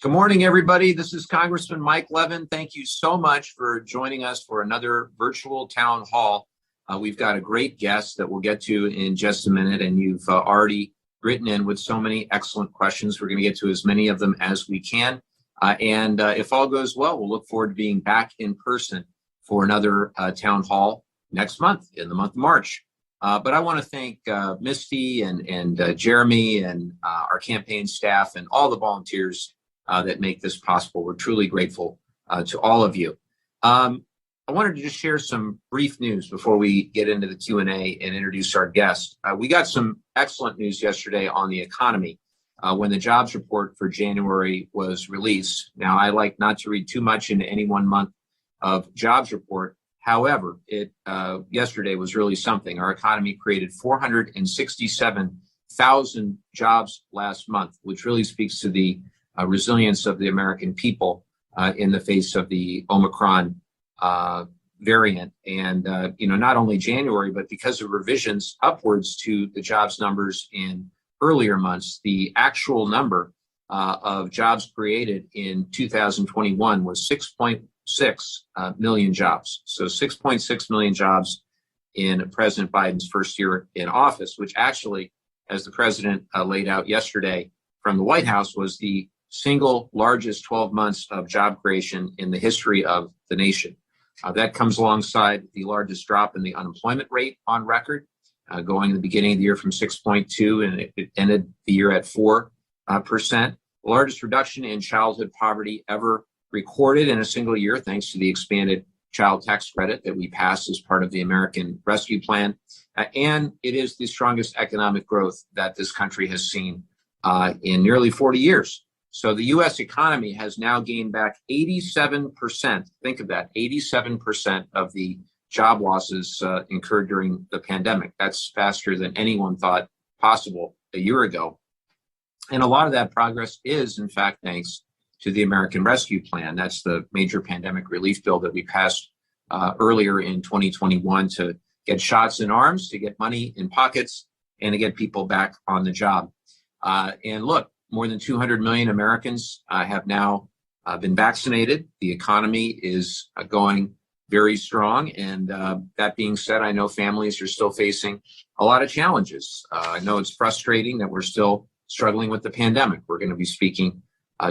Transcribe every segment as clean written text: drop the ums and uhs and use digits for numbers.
Good morning, everybody. This is Congressman Mike Levin. Thank you so much for joining us for another virtual town hall. We've got a great guest that we'll get to in just a minute, and you've already written in with so many excellent questions. We're going to get to as many of them as we can. And if all goes well, we'll look forward to being back in person for another town hall next month, in the month of March. But I want to thank Misty and Jeremy and our campaign staff and all the volunteers that make this possible. We're truly grateful to all of you. I wanted to just share some brief news before we get into the Q&A and introduce our guest. We got some excellent news yesterday on the economy when the jobs report for January was released. Now, I like not to read too much into any 1 month of jobs report. However, yesterday was really something. Our economy created 467,000 jobs last month, which really speaks to the resilience of the American people in the face of the Omicron variant. And, not only January, but because of revisions upwards to the jobs numbers in earlier months, the actual number of jobs created in 2021 was 6.6 million jobs. So 6.6 million jobs in President Biden's first year in office, which actually, as the president laid out yesterday from the White House, was the single largest 12 months of job creation in the history of the nation. That comes alongside the largest drop in the unemployment rate on record, going in the beginning of the year from 6.2, and it ended the year at 4%. The largest reduction in childhood poverty ever recorded in a single year, thanks to the expanded child tax credit that we passed as part of the American Rescue Plan. And it is the strongest economic growth that this country has seen in nearly 40 years. So the U.S. economy has now gained back 87%. Think of that, 87% of the job losses incurred during the pandemic. That's faster than anyone thought possible a year ago. And a lot of that progress is, in fact, thanks to the American Rescue Plan. That's the major pandemic relief bill that we passed earlier in 2021 to get shots in arms, to get money in pockets, and to get people back on the job. And look, more than 200 million Americans have now been vaccinated. The economy is going very strong. And that being said, I know families are still facing a lot of challenges. I know it's frustrating that we're still struggling with the pandemic. We're going to be speaking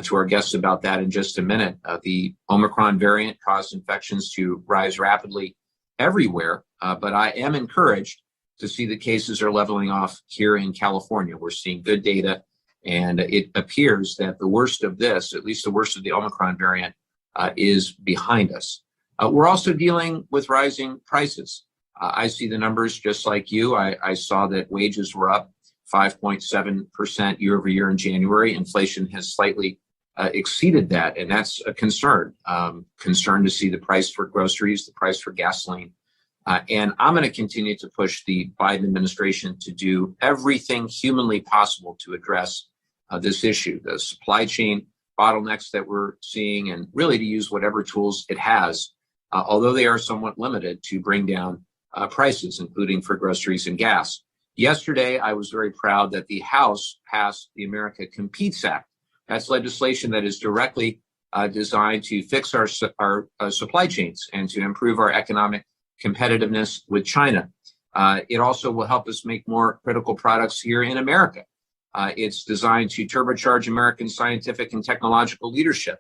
to our guests about that in just a minute. The Omicron variant caused infections to rise rapidly everywhere, but I am encouraged to see the cases are leveling off here in California. We're seeing good data, and it appears that the worst of this, at least the worst of the Omicron variant, is behind us. We're also dealing with rising prices. I see the numbers just like you. I saw that wages were up 5.7% year over year in January. Inflation has slightly exceeded that, and that's a concern. Concern to see the price for groceries, the price for gasoline. And I'm going to continue to push the Biden administration to do everything humanly possible to address this issue, the supply chain bottlenecks that we're seeing, and really to use whatever tools it has, although they are somewhat limited, to bring down prices, including for groceries and gas. Yesterday, I was very proud that the House passed the America Competes Act. That's legislation that is directly designed to fix our supply chains and to improve our economic competitiveness with China. It also will help us make more critical products here in America. It's designed to turbocharge American scientific and technological leadership.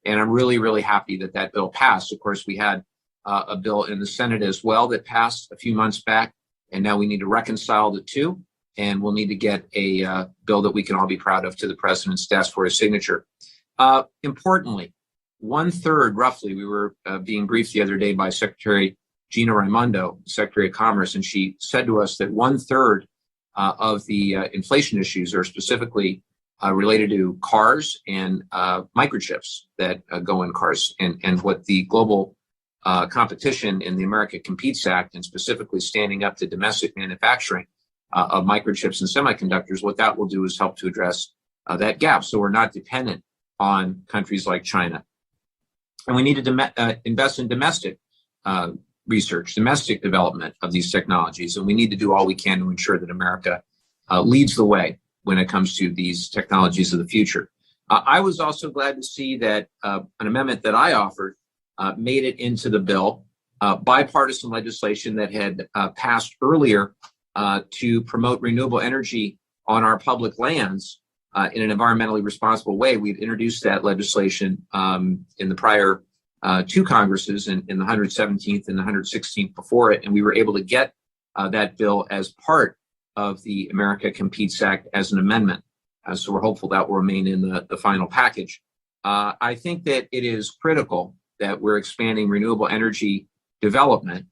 And I'm really, really happy that that bill passed. Of course, we had a bill in the Senate as well that passed a few months back. And now we need to reconcile the two. And we'll need to get a bill that we can all be proud of to the president's desk for his signature. Importantly, 1/3, roughly, we were being briefed the other day by Secretary Gina Raimondo, Secretary of Commerce, and she said to us that 1/3 of the inflation issues are specifically related to cars and microchips that go in cars, and what the global competition in the America Competes Act, and specifically standing up to domestic manufacturing of microchips and semiconductors, what that will do is help to address that gap. So we're not dependent on countries like China. And we need to invest in domestic research, domestic development of these technologies. And we need to do all we can to ensure that America leads the way when it comes to these technologies of the future. I was also glad to see that an amendment that I offered made it into the bill, bipartisan legislation that had passed earlier to promote renewable energy on our public lands in an environmentally responsible way. We'd introduced that legislation in the prior two Congresses, in the 117th and the 116th before it, and we were able to get that bill as part of the America Competes Act as an amendment. So we're hopeful that will remain in the final package. I think that it is critical that we're expanding renewable energy development,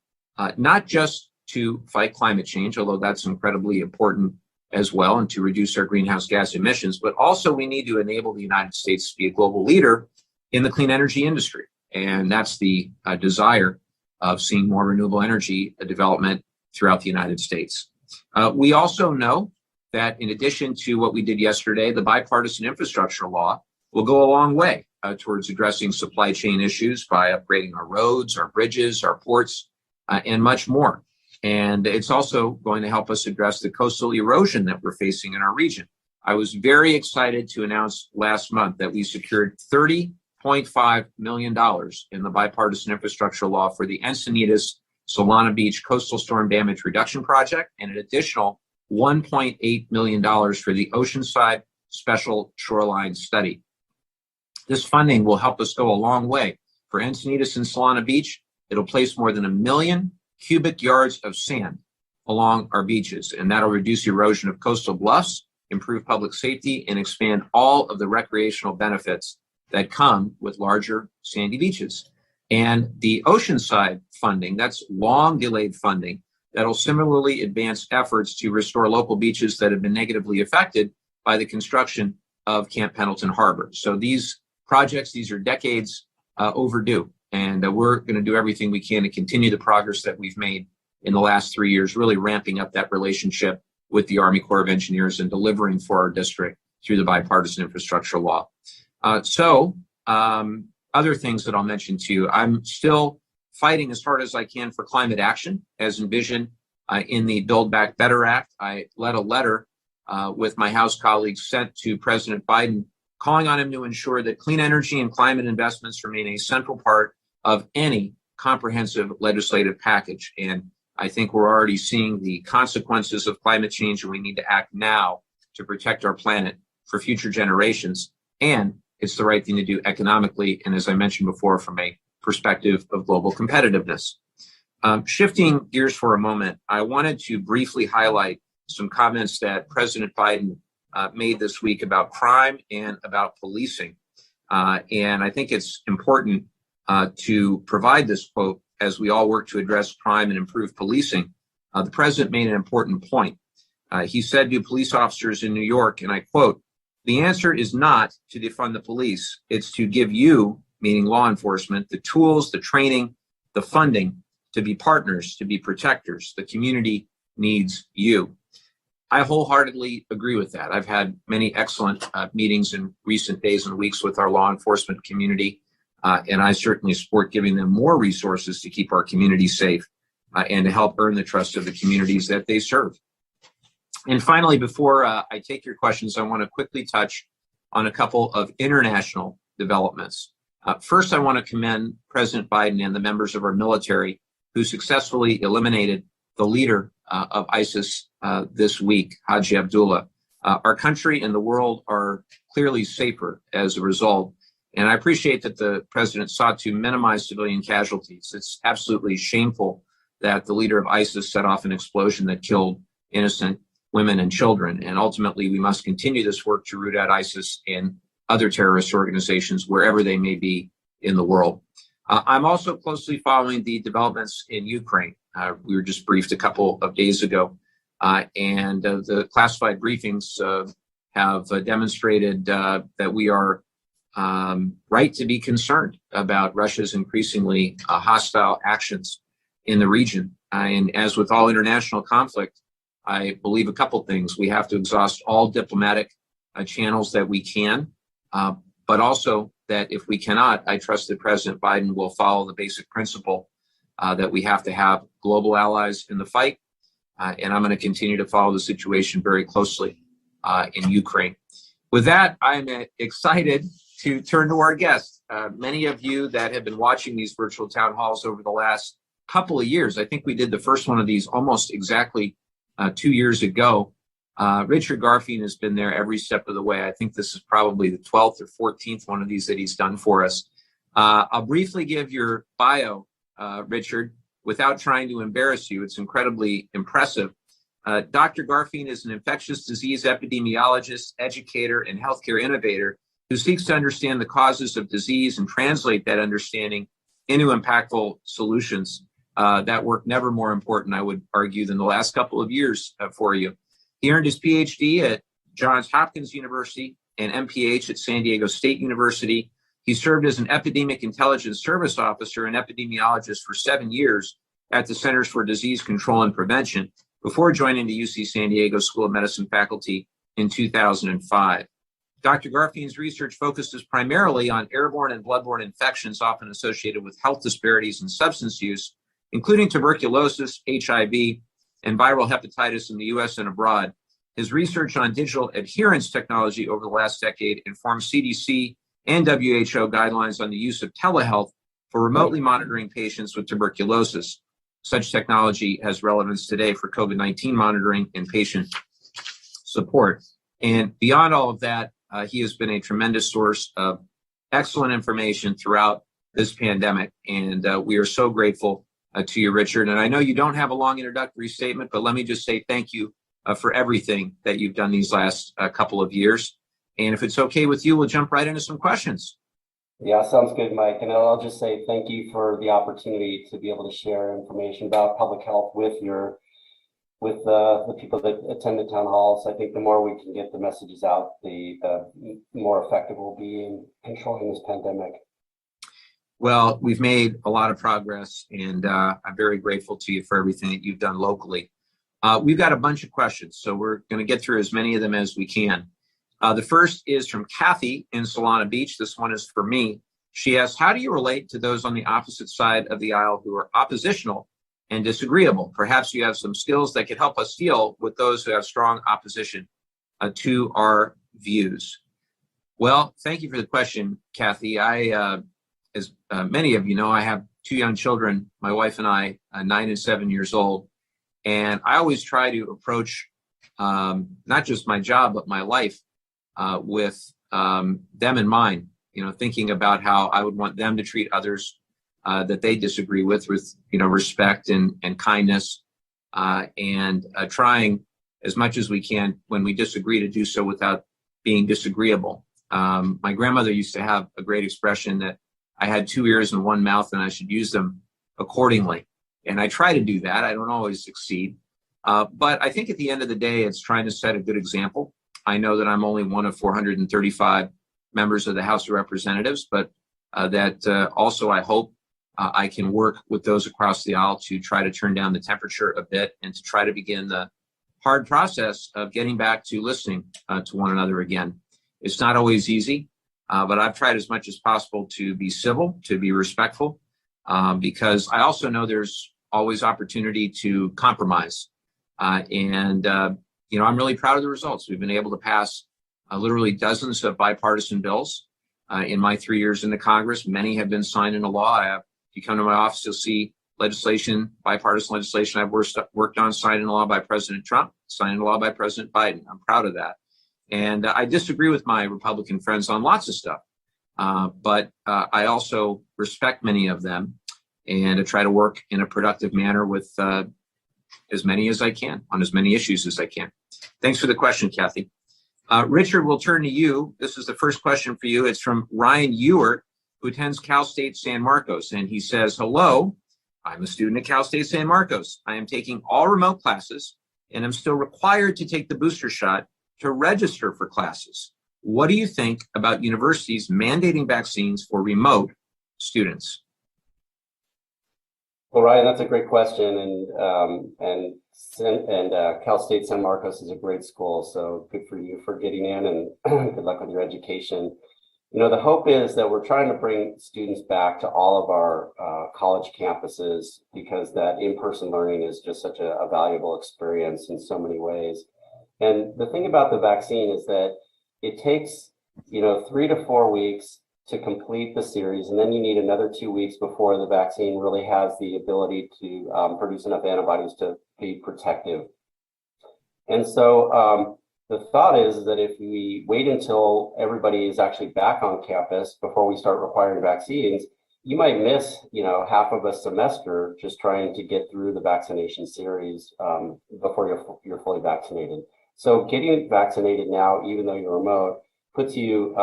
not just to fight climate change, although that's incredibly important as well, and to reduce our greenhouse gas emissions, but also we need to enable the United States to be a global leader in the clean energy industry. And that's the desire of seeing more renewable energy development throughout the United States. We also know that in addition to what we did yesterday, the bipartisan infrastructure law will go a long way towards addressing supply chain issues by upgrading our roads, our bridges, our ports, and much more. And it's also going to help us address the coastal erosion that we're facing in our region. I was very excited to announce last month that we secured $30.5 million in the bipartisan infrastructure law for the Encinitas Solana Beach Coastal Storm Damage Reduction Project, and an additional $1.8 million for the Oceanside Special Shoreline Study. This funding will help us go a long way. For Encinitas and Solana Beach, it'll place more than 1 million cubic yards of sand along our beaches, and that'll reduce erosion of coastal bluffs, improve public safety, and expand all of the recreational benefits that come with larger sandy beaches. And the Oceanside funding, that's long delayed funding, that'll similarly advance efforts to restore local beaches that have been negatively affected by the construction of Camp Pendleton Harbor. So these projects, these are decades overdue, and we're going to do everything we can to continue the progress that we've made in the last 3 years, really ramping up that relationship with the Army Corps of Engineers and delivering for our district through the bipartisan infrastructure law. Other things that I'll mention to you, I'm still fighting as hard as I can for climate action as envisioned in the Build Back Better Act. I led a letter with my House colleagues sent to President Biden, calling on him to ensure that clean energy and climate investments remain a central part of any comprehensive legislative package. And I think we're already seeing the consequences of climate change, and we need to act now to protect our planet for future generations. And it's the right thing to do economically, and as I mentioned before, from a perspective of global competitiveness. Shifting gears for a moment, I wanted to briefly highlight some comments that President Biden made this week about crime and about policing. And I think it's important to provide this quote as we all work to address crime and improve policing. The president made an important point. He said to police officers in New York, and I quote, "The answer is not to defund the police. It's to give you, meaning law enforcement, the tools, the training, the funding to be partners, to be protectors. The community needs you." I wholeheartedly agree with that. I've had many excellent meetings in recent days and weeks with our law enforcement community, and I certainly support giving them more resources to keep our community safe and to help earn the trust of the communities that they serve. And finally, before I take your questions, I want to quickly touch on a couple of international developments. First, I want to commend President Biden and the members of our military who successfully eliminated the leader of ISIS this week, Haji Abdullah. Our country and the world are clearly safer as a result. And I appreciate that the president sought to minimize civilian casualties. It's absolutely shameful that the leader of ISIS set off an explosion that killed innocent women and children. And ultimately, we must continue this work to root out ISIS and other terrorist organizations wherever they may be in the world. I'm also closely following the developments in Ukraine. We were just briefed a couple of days ago, and the classified briefings have demonstrated that we are right to be concerned about Russia's increasingly hostile actions in the region. And as with all international conflict, I believe a couple things. We have to exhaust all diplomatic channels that we can, but also that if we cannot, I trust that President Biden will follow the basic principle that we have to have global allies in the fight. And I'm going to continue to follow the situation very closely in Ukraine. With that, I'm excited to turn to our guest. Many of you that have been watching these virtual town halls over the last couple of years, I think we did the first one of these almost exactly 2 years ago. Richard Garfield has been there every step of the way. I think this is probably the 12th or 14th one of these that he's done for us. I'll briefly give your bio, Richard, without trying to embarrass you. It's incredibly impressive. Dr. Garfield is an infectious disease epidemiologist, educator, and healthcare innovator who seeks to understand the causes of disease and translate that understanding into impactful solutions. That work never more important, I would argue, than the last couple of years for you. He earned his PhD at Johns Hopkins University and MPH at San Diego State University. He served as an epidemic intelligence service officer and epidemiologist for 7 years at the Centers for Disease Control and Prevention before joining the UC San Diego School of Medicine faculty in 2005. Dr. Garfield's research focuses primarily on airborne and bloodborne infections often associated with health disparities and substance use, including tuberculosis, HIV, and viral hepatitis in the US and abroad. His research on digital adherence technology over the last decade informed CDC and WHO guidelines on the use of telehealth for remotely monitoring patients with tuberculosis. Such technology has relevance today for COVID-19 monitoring and patient support. And beyond all of that, he has been a tremendous source of excellent information throughout this pandemic. And we are so grateful to you, Richard. And I know you don't have a long introductory statement, but let me just say thank you for everything that you've done these last couple of years. And if it's okay with you, we'll jump right into some questions. Yeah, sounds good, Mike. And I'll just say thank you for the opportunity to be able to share information about public health with the people that attend the town halls. I think the more we can get the messages out, the more effective we'll be in controlling this pandemic. Well, we've made a lot of progress, and I'm very grateful to you for everything that you've done locally. We've got a bunch of questions, so we're going to get through as many of them as we can. The first is from Kathy in Solana Beach. This one is for me. She asks, how do you relate to those on the opposite side of the aisle who are oppositional and disagreeable? Perhaps you have some skills that could help us deal with those who have strong opposition to our views. Well, thank you for the question, Kathy. As many of you know, I have 2 young children, my wife and I, 9 and 7 years old. And I always try to approach not just my job, but my life with them in mind, thinking about how I would want them to treat others that they disagree with respect and kindness, and trying as much as we can when we disagree to do so without being disagreeable. My grandmother used to have a great expression that I had 2 ears and 1 mouth and I should use them accordingly. And I try to do that. I don't always succeed. But I think at the end of the day, it's trying to set a good example. I know that I'm only one of 435 members of the House of Representatives, but that also I hope I can work with those across the aisle to try to turn down the temperature a bit and to try to begin the hard process of getting back to listening to one another again. It's not always easy, but I've tried as much as possible to be civil, to be respectful, because I also know there's always opportunity to compromise. I'm really proud of the results. We've been able to pass literally dozens of bipartisan bills in my 3 years in the Congress. Many have been signed into law. If you come to my office, you'll see legislation, bipartisan legislation I've worked on, signed into law by President Trump, signed into law by President Biden. I'm proud of that. And I disagree with my Republican friends on lots of stuff, but I also respect many of them and I try to work in a productive manner with as many as I can on as many issues as I can. Thanks for the question, Kathy. Richard, we'll turn to you. This is the first question for you. It's from Ryan Ewert, who attends Cal State San Marcos. And he says, hello, I'm a student at Cal State San Marcos. I am taking all remote classes and I'm still required to take the booster shot to register for classes. What do you think about universities mandating vaccines for remote students? Well, Ryan, that's a great question, and Cal State San Marcos is a great school, so good for you for getting in, and good luck with your education. The hope is that we're trying to bring students back to all of our college campuses because that in-person learning is just such a valuable experience in so many ways. And the thing about the vaccine is that it takes, 3 to 4 weeks to complete the series, and then you need another 2 weeks before the vaccine really has the ability to produce enough antibodies to be protective. And so the thought is that if we wait until everybody is actually back on campus before we start requiring vaccines, you might miss, half of a semester just trying to get through the vaccination series before you're fully vaccinated. So getting vaccinated now, even though you're remote, puts you,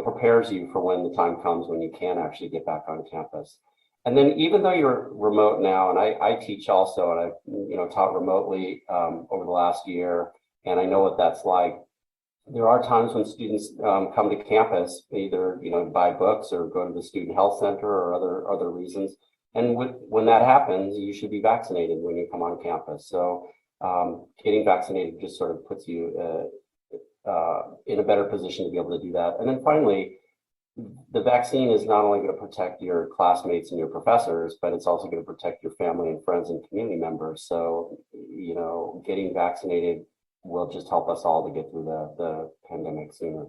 prepares you for when the time comes when you can actually get back on campus. And then even though you're remote now, and I teach also, and I've, taught remotely over the last year, and I know what that's like. There are times when students come to campus, either, buy books or go to the student health center or other reasons. And when that happens, you should be vaccinated when you come on campus. So getting vaccinated just sort of puts you in a better position to be able to do that. And then finally, the vaccine is not only going to protect your classmates and your professors, but it's also going to protect your family and friends and community members. So, getting vaccinated will just help us all to get through the pandemic sooner.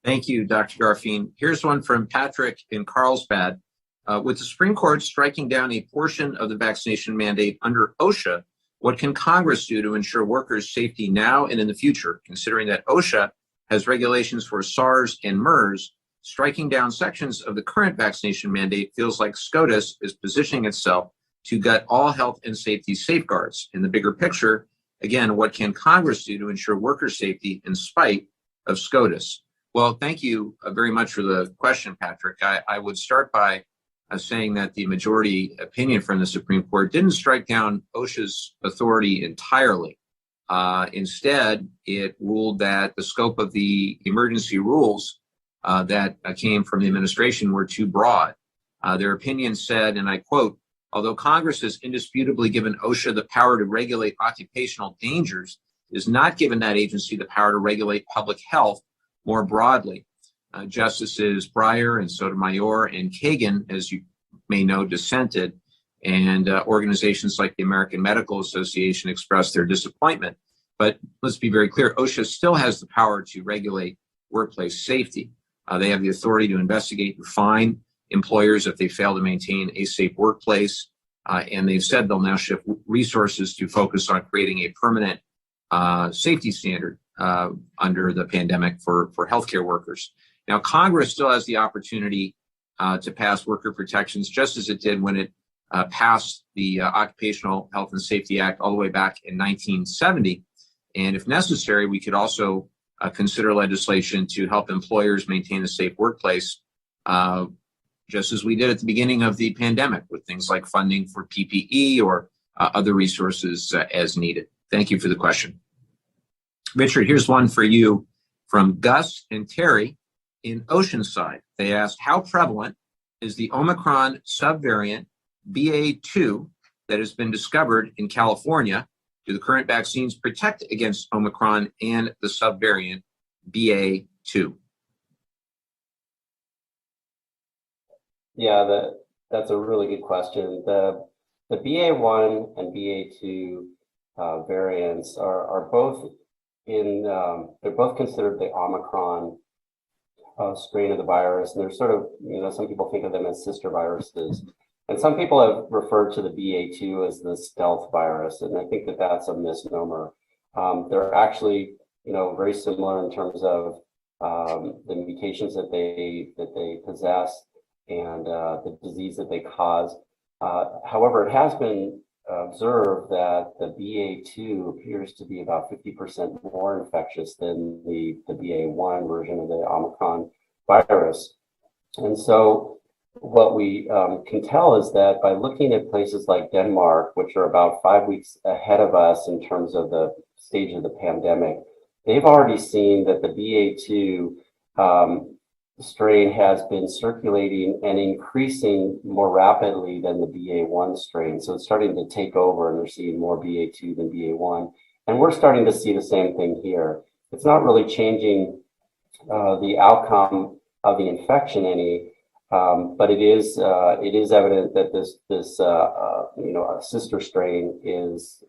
Thank you, Dr. Garfield. Here's one from Patrick in Carlsbad. With the Supreme Court striking down a portion of the vaccination mandate under OSHA, what can Congress do to ensure workers' safety now and in the future, considering that OSHA has regulations for SARS and MERS? Striking down sections of the current vaccination mandate feels like Scotus is positioning itself to gut all health and safety safeguards. In the bigger picture, again, what can Congress do to ensure worker safety in spite of SCOTUS? Well, thank you very much for the question, Patrick. I would start by saying that the majority opinion from the Supreme Court didn't strike down OSHA's authority entirely. Instead, it ruled that the scope of the emergency rules that came from the administration were too broad. Their opinion said, and I quote, "Although Congress has indisputably given OSHA the power to regulate occupational dangers, it has not given that agency the power to regulate public health more broadly." Justices Breyer and Sotomayor and Kagan, as you may know, dissented, and organizations like the American Medical Association expressed their disappointment. But let's be very clear, OSHA still has the power to regulate workplace safety. They have the authority to investigate and fine employers if they fail to maintain a safe workplace. And they've said they'll now shift resources to focus on creating a permanent safety standard under the pandemic for healthcare workers. Now, Congress still has the opportunity to pass worker protections, just as it did when it passed the Occupational Health and Safety Act all the way back in 1970. And if necessary, we could also consider legislation to help employers maintain a safe workplace, just as we did at the beginning of the pandemic with things like funding for PPE or other resources as needed. Thank you for the question. Richard, here's one for you from Gus and Terry in Oceanside. They asked, how prevalent is the Omicron subvariant BA2 that has been discovered in California? Do the current vaccines protect against Omicron and the subvariant BA2? Yeah, that's a really good question. The BA1 and BA2 variants are both they're both considered the Omicron strain of the virus, and they're sort of, some people think of them as sister viruses. And some people have referred to the BA2 as the stealth virus, and I think that that's a misnomer. They're actually, very similar in terms of the mutations that they possess and the disease that they cause. However, it has been observed that the BA2 appears to be about 50% more infectious than the BA1 version of the Omicron virus. And so what we can tell is that by looking at places like Denmark, which are about 5 weeks ahead of us in terms of the stage of the pandemic, they've already seen that the BA2 strain has been circulating and increasing more rapidly than the BA1 strain. So it's starting to take over, and they're seeing more BA2 than BA1. And we're starting to see the same thing here. It's not really changing the outcome of the infection any, but it is evident that this sister strain is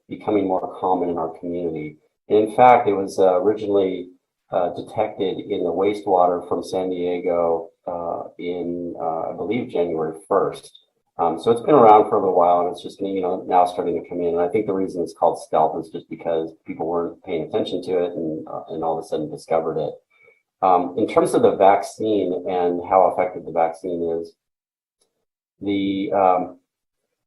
becoming more common in our community. In fact, it was originally detected in the wastewater from San Diego in, I believe, January 1st. So it's been around for a little while, and it's just, now starting to come in. And I think the reason it's called stealth is just because people weren't paying attention to it and all of a sudden discovered it. In terms of the vaccine and how effective the vaccine is, the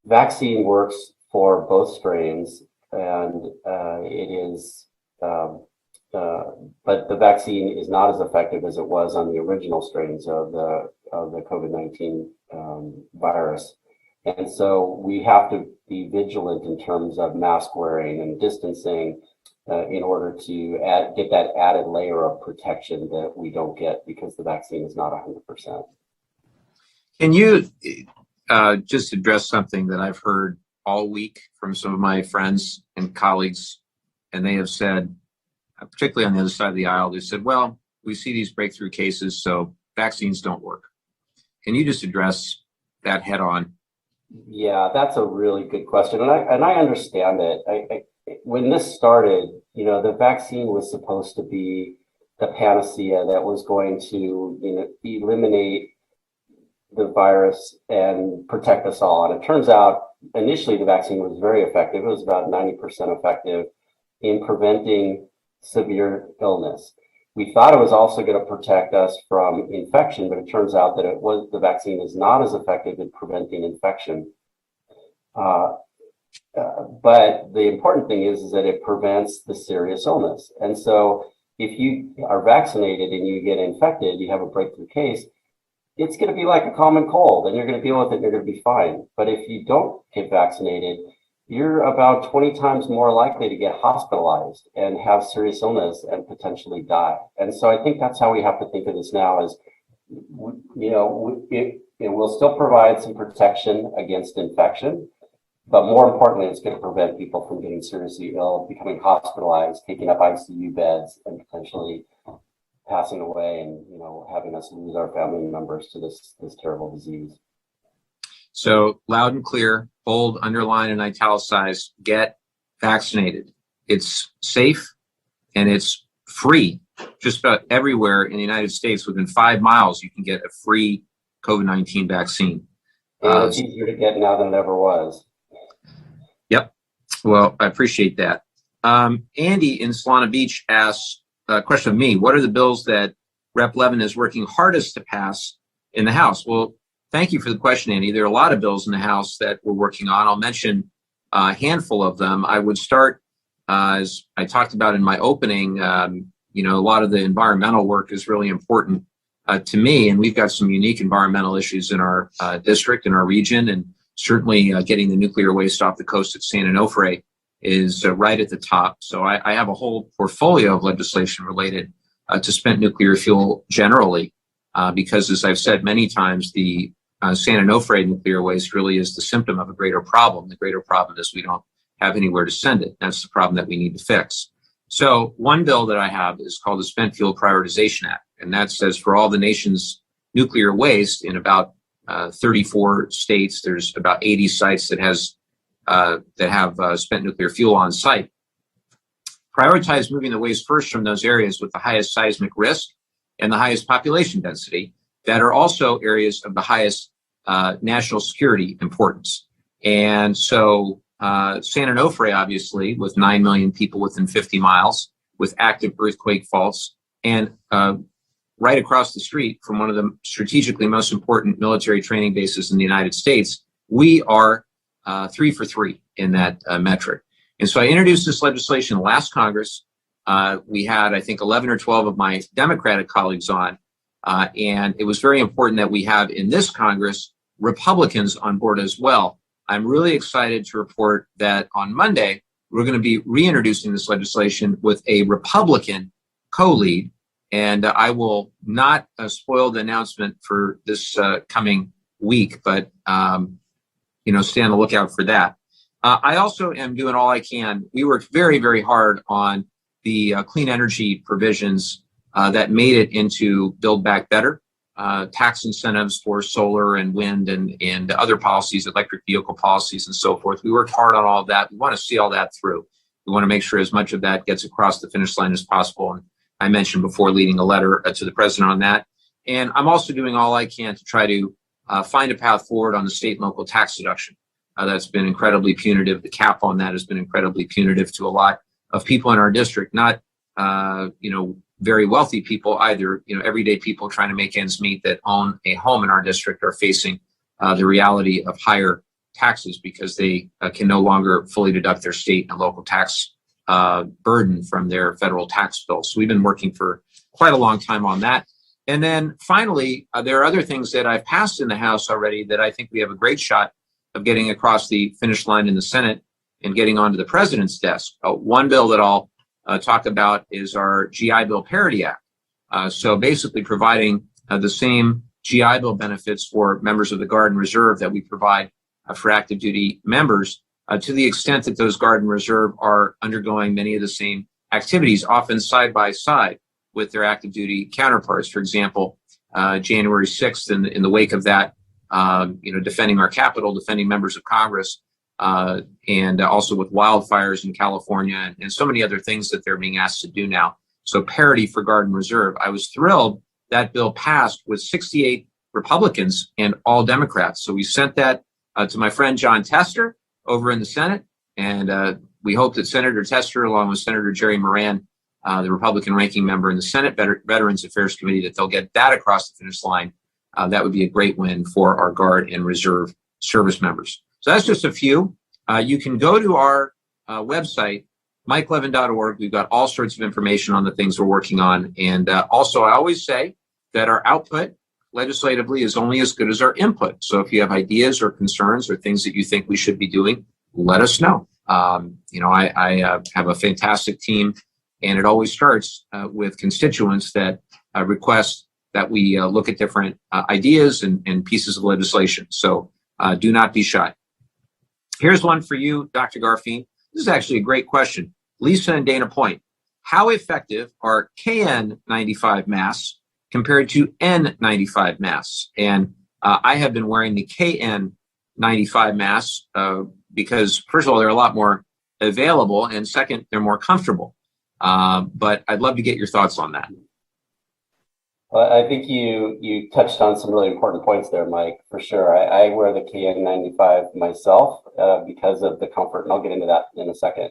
vaccine works for both strains, and but the vaccine is not as effective as it was on the original strains of the COVID-19 virus. And so we have to be vigilant in terms of mask wearing and distancing in order to get that added layer of protection that we don't get because the vaccine is not 100%. Can you just address something that I've heard all week from some of my friends and colleagues, and they have said, particularly on the other side of the aisle, they said, well, we see these breakthrough cases, so vaccines don't work. Can you just address that head on? Yeah, that's a really good question. And I understand it. When this started, the vaccine was supposed to be the panacea that was going to, eliminate the virus and protect us all. And it turns out initially the vaccine was very effective. It was about 90% effective in preventing severe illness. We thought it was also going to protect us from infection, but it turns out that the vaccine is not as effective in preventing infection. But the important thing is that it prevents the serious illness. And so if you are vaccinated and you get infected, you have a breakthrough case, it's going to be like a common cold, and you're going to deal with it and you're going to be fine. But if you don't get vaccinated, you're about 20 times more likely to get hospitalized and have serious illness and potentially die. And so I think that's how we have to think of this now is, it will still provide some protection against infection, but more importantly, it's going to prevent people from getting seriously ill, becoming hospitalized, taking up ICU beds, and potentially passing away and, having us lose our family members to this terrible disease. So loud and clear, bold, underline, and italicized, get vaccinated. It's safe and it's free. Just about everywhere in the United States, within 5 miles, you can get a free COVID-19 vaccine. And it's easier to get now than it ever was. Yep. Well, I appreciate that. Andy in Solana Beach asks a question of me. What are the bills that Rep. Levin is working hardest to pass in the House? Well, thank you for the question, Andy. There are a lot of bills in the House that we're working on. I'll mention a handful of them. I would start, as I talked about in my opening, a lot of the environmental work is really important to me, and we've got some unique environmental issues in our district, in our region, and certainly getting the nuclear waste off the coast at San Onofre is right at the top. So I have a whole portfolio of legislation related to spent nuclear fuel generally, because as I've said many times, the San Onofre nuclear waste really is the symptom of a greater problem. The greater problem is we don't have anywhere to send it. That's the problem that we need to fix. So one bill that I have is called the Spent Fuel Prioritization Act, and that says for all the nation's nuclear waste in about 34 states, there's about 80 sites that have spent nuclear fuel on site. Prioritize moving the waste first from those areas with the highest seismic risk and the highest population density that are also areas of the highest national security importance. And so San Onofre, obviously, with 9 million people within 50 miles, with active earthquake faults, and right across the street from one of the strategically most important military training bases in the United States, we are 3 for 3 in that metric. And so I introduced this legislation last Congress. We had, I think, 11 or 12 of my Democratic colleagues on, and it was very important that we have in this Congress Republicans on board as well. I'm really excited to report that on Monday, we're going to be reintroducing this legislation with a Republican co-lead, and I will not spoil the announcement for this coming week, but stay on the lookout for that. I also am doing all I can. We worked very, very hard on the clean energy provisions that made it into Build Back Better, tax incentives for solar and wind and other policies, electric vehicle policies and so forth. We worked hard on all of that. We want to see all that through. We want to make sure as much of that gets across the finish line as possible. And I mentioned before leading a letter to the president on that. And I'm also doing all I can to try to find a path forward on the state and local tax deduction. That's been incredibly punitive. The cap on that has been incredibly punitive to a lot of people in our district, not, very wealthy people either. Everyday people trying to make ends meet that own a home in our district are facing the reality of higher taxes because they can no longer fully deduct their state and local tax burden from their federal tax bills. So we've been working for quite a long time on that. And then finally, there are other things that I've passed in the House already that I think we have a great shot of getting across the finish line in the Senate and getting onto the president's desk. One bill that I'll talk about is our GI Bill Parity Act. So basically providing the same GI Bill benefits for members of the Guard and Reserve that we provide for active duty members to the extent that those Guard and Reserve are undergoing many of the same activities, often side by side with their active duty counterparts. For example, January 6th, in the wake of that, defending our Capitol, defending members of Congress, and also with wildfires in California and so many other things that they're being asked to do now. So parity for Guard and Reserve. I was thrilled that bill passed with 68 Republicans and all Democrats. So we sent that to my friend John Tester over in the Senate, and we hope that Senator Tester, along with Senator Jerry Moran, the Republican ranking member in the Senate Veterans Affairs Committee, that they'll get that across the finish line. That would be a great win for our Guard and Reserve service members. So that's just a few. You can go to our website, MikeLevin.org. We've got all sorts of information on the things we're working on. And also, I always say that our output legislatively is only as good as our input. So if you have ideas or concerns or things that you think we should be doing, let us know. I have a fantastic team, and it always starts with constituents that request that we look at different ideas and pieces of legislation. So do not be shy. Here's one for you, Dr. Garfield. This is actually a great question. Lisa and Dana Point. How effective are KN95 masks compared to N95 masks? And I have been wearing the KN95 masks because, first of all, they're a lot more available, and second, they're more comfortable. But I'd love to get your thoughts on that. Well, I think you touched on some really important points there, Mike, for sure. I wear the KN95 myself because of the comfort, and I'll get into that in a second.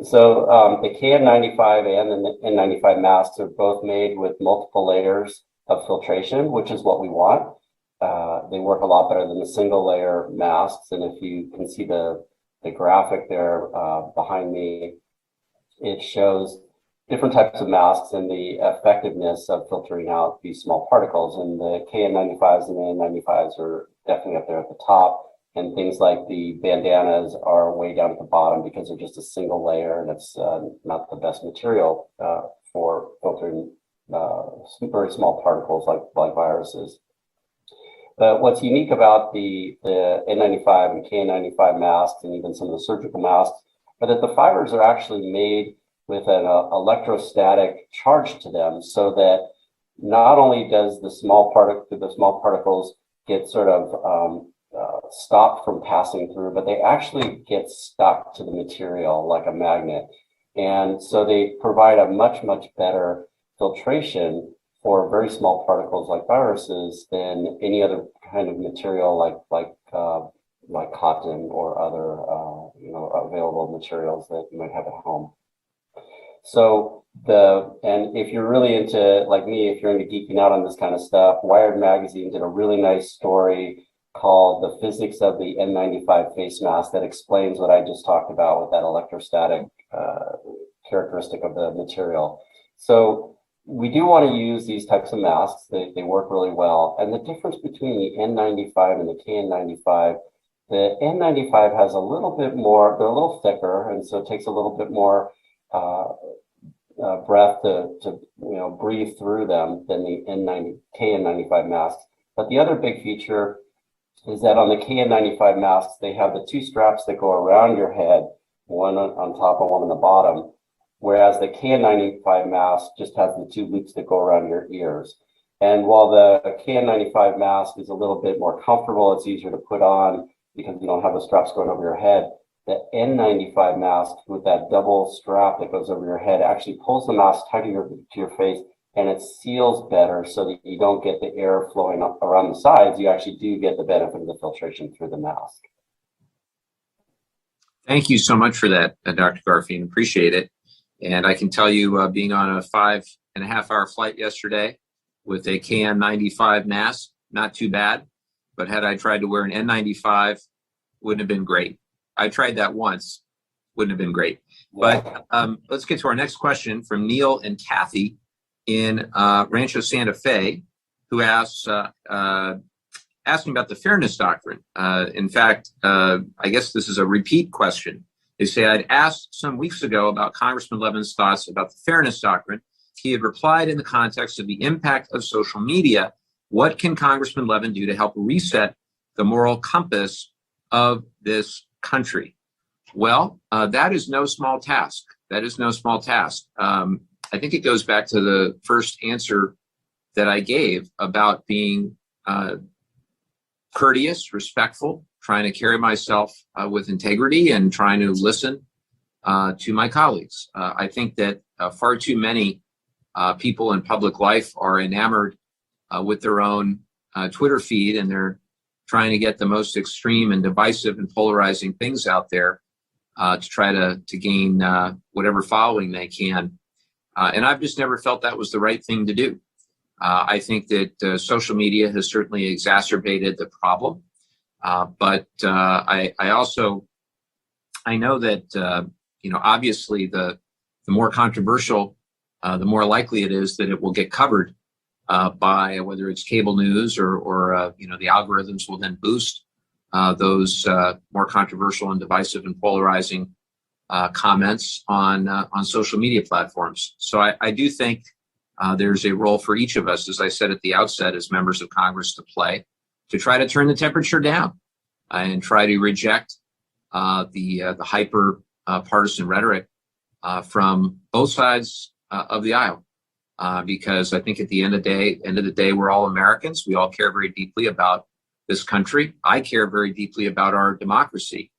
So the KN95 and the N95 masks are both made with multiple layers of filtration, which is what we want. They work a lot better than the single layer masks. And if you can see the graphic there behind me, it shows different types of masks and the effectiveness of filtering out these small particles. And the KN95s and the N95s are definitely up there at the top. And things like the bandanas are way down at the bottom because they're just a single layer, and it's not the best material for filtering very small particles like viruses. But what's unique about the N95 and KN95 masks, and even some of the surgical masks, are that the fibers are actually made with an electrostatic charge to them, so that not only does the small particles get sort of stopped from passing through, but they actually get stuck to the material like a magnet. And so they provide a much, much better filtration for very small particles like viruses than any other kind of material like cotton or other available materials that you might have at home. So and if you're really into, like me, if you're into geeking out on this kind of stuff, Wired Magazine did a really nice story called The Physics of the N95 Face Mask that explains what I just talked about with that electrostatic characteristic of the material. So we do want to use these types of masks. They work really well. And the difference between the N95 and the KN95, the N95 has a little bit more, they're a little thicker, and so it takes a little bit more breath to breathe through them than the KN95 masks. But the other big feature is that on the KN95 masks, they have the two straps that go around your head, one on top and one on the bottom, whereas the KN95 mask just has the two loops that go around your ears. And while the KN95 mask is a little bit more comfortable, it's easier to put on because you don't have the straps going over your head, the N95 mask with that double strap that goes over your head actually pulls the mask tighter to your face, and it seals better so that you don't get the air flowing up around the sides. You actually do get the benefit of the filtration through the mask. Thank you so much for that, Dr. Garfield. Appreciate it. And I can tell you, being on a 5.5-hour flight yesterday with a KN95 mask, not too bad. But had I tried to wear an N95, wouldn't have been great. I tried that once, wouldn't have been great. But let's get to our next question from Neil and Kathy in Rancho Santa Fe, who asks asking about the fairness doctrine. In fact, I guess this is a repeat question. They say, I'd asked some weeks ago about Congressman Levin's thoughts about the fairness doctrine. He had replied in the context of the impact of social media. What can Congressman Levin do to help reset the moral compass of this country? Well, that is no small task. That is no small task. I think it goes back to the first answer that I gave about being courteous, respectful, trying to carry myself with integrity and trying to listen to my colleagues. I think that far too many people in public life are enamored with their own Twitter feed, and they're trying to get the most extreme and divisive and polarizing things out there to try to gain whatever following they can. And I've just never felt that was the right thing to do. I think that social media has certainly exacerbated the problem. But I know that, obviously the more controversial, the more likely it is that it will get covered by whether it's cable news or the algorithms will then boost those more controversial and divisive and polarizing comments on social media platforms. So I do think there's a role for each of us, as I said at the outset, as members of Congress to play to try to turn the temperature down and try to reject the hyper partisan rhetoric from both sides of the aisle. Because I think at the end of the day, we're all Americans. We all care very deeply about this country. I care very deeply about our democracy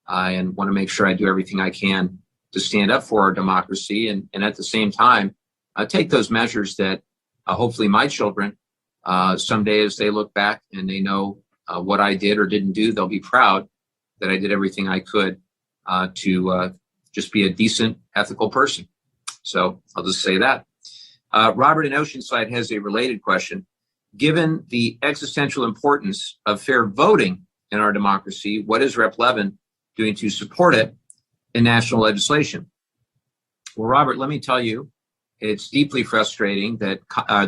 and want to make sure I do everything I can to stand up for our democracy. And at the same time, take those measures that hopefully my children, someday as they look back and they know what I did or didn't do, they'll be proud that I did everything I could to just be a decent, ethical person. So I'll just say that. Robert in Oceanside has a related question. Given the existential importance of fair voting in our democracy, what is Rep. Levin doing to support it in national legislation? Well, Robert, let me tell you, it's deeply frustrating that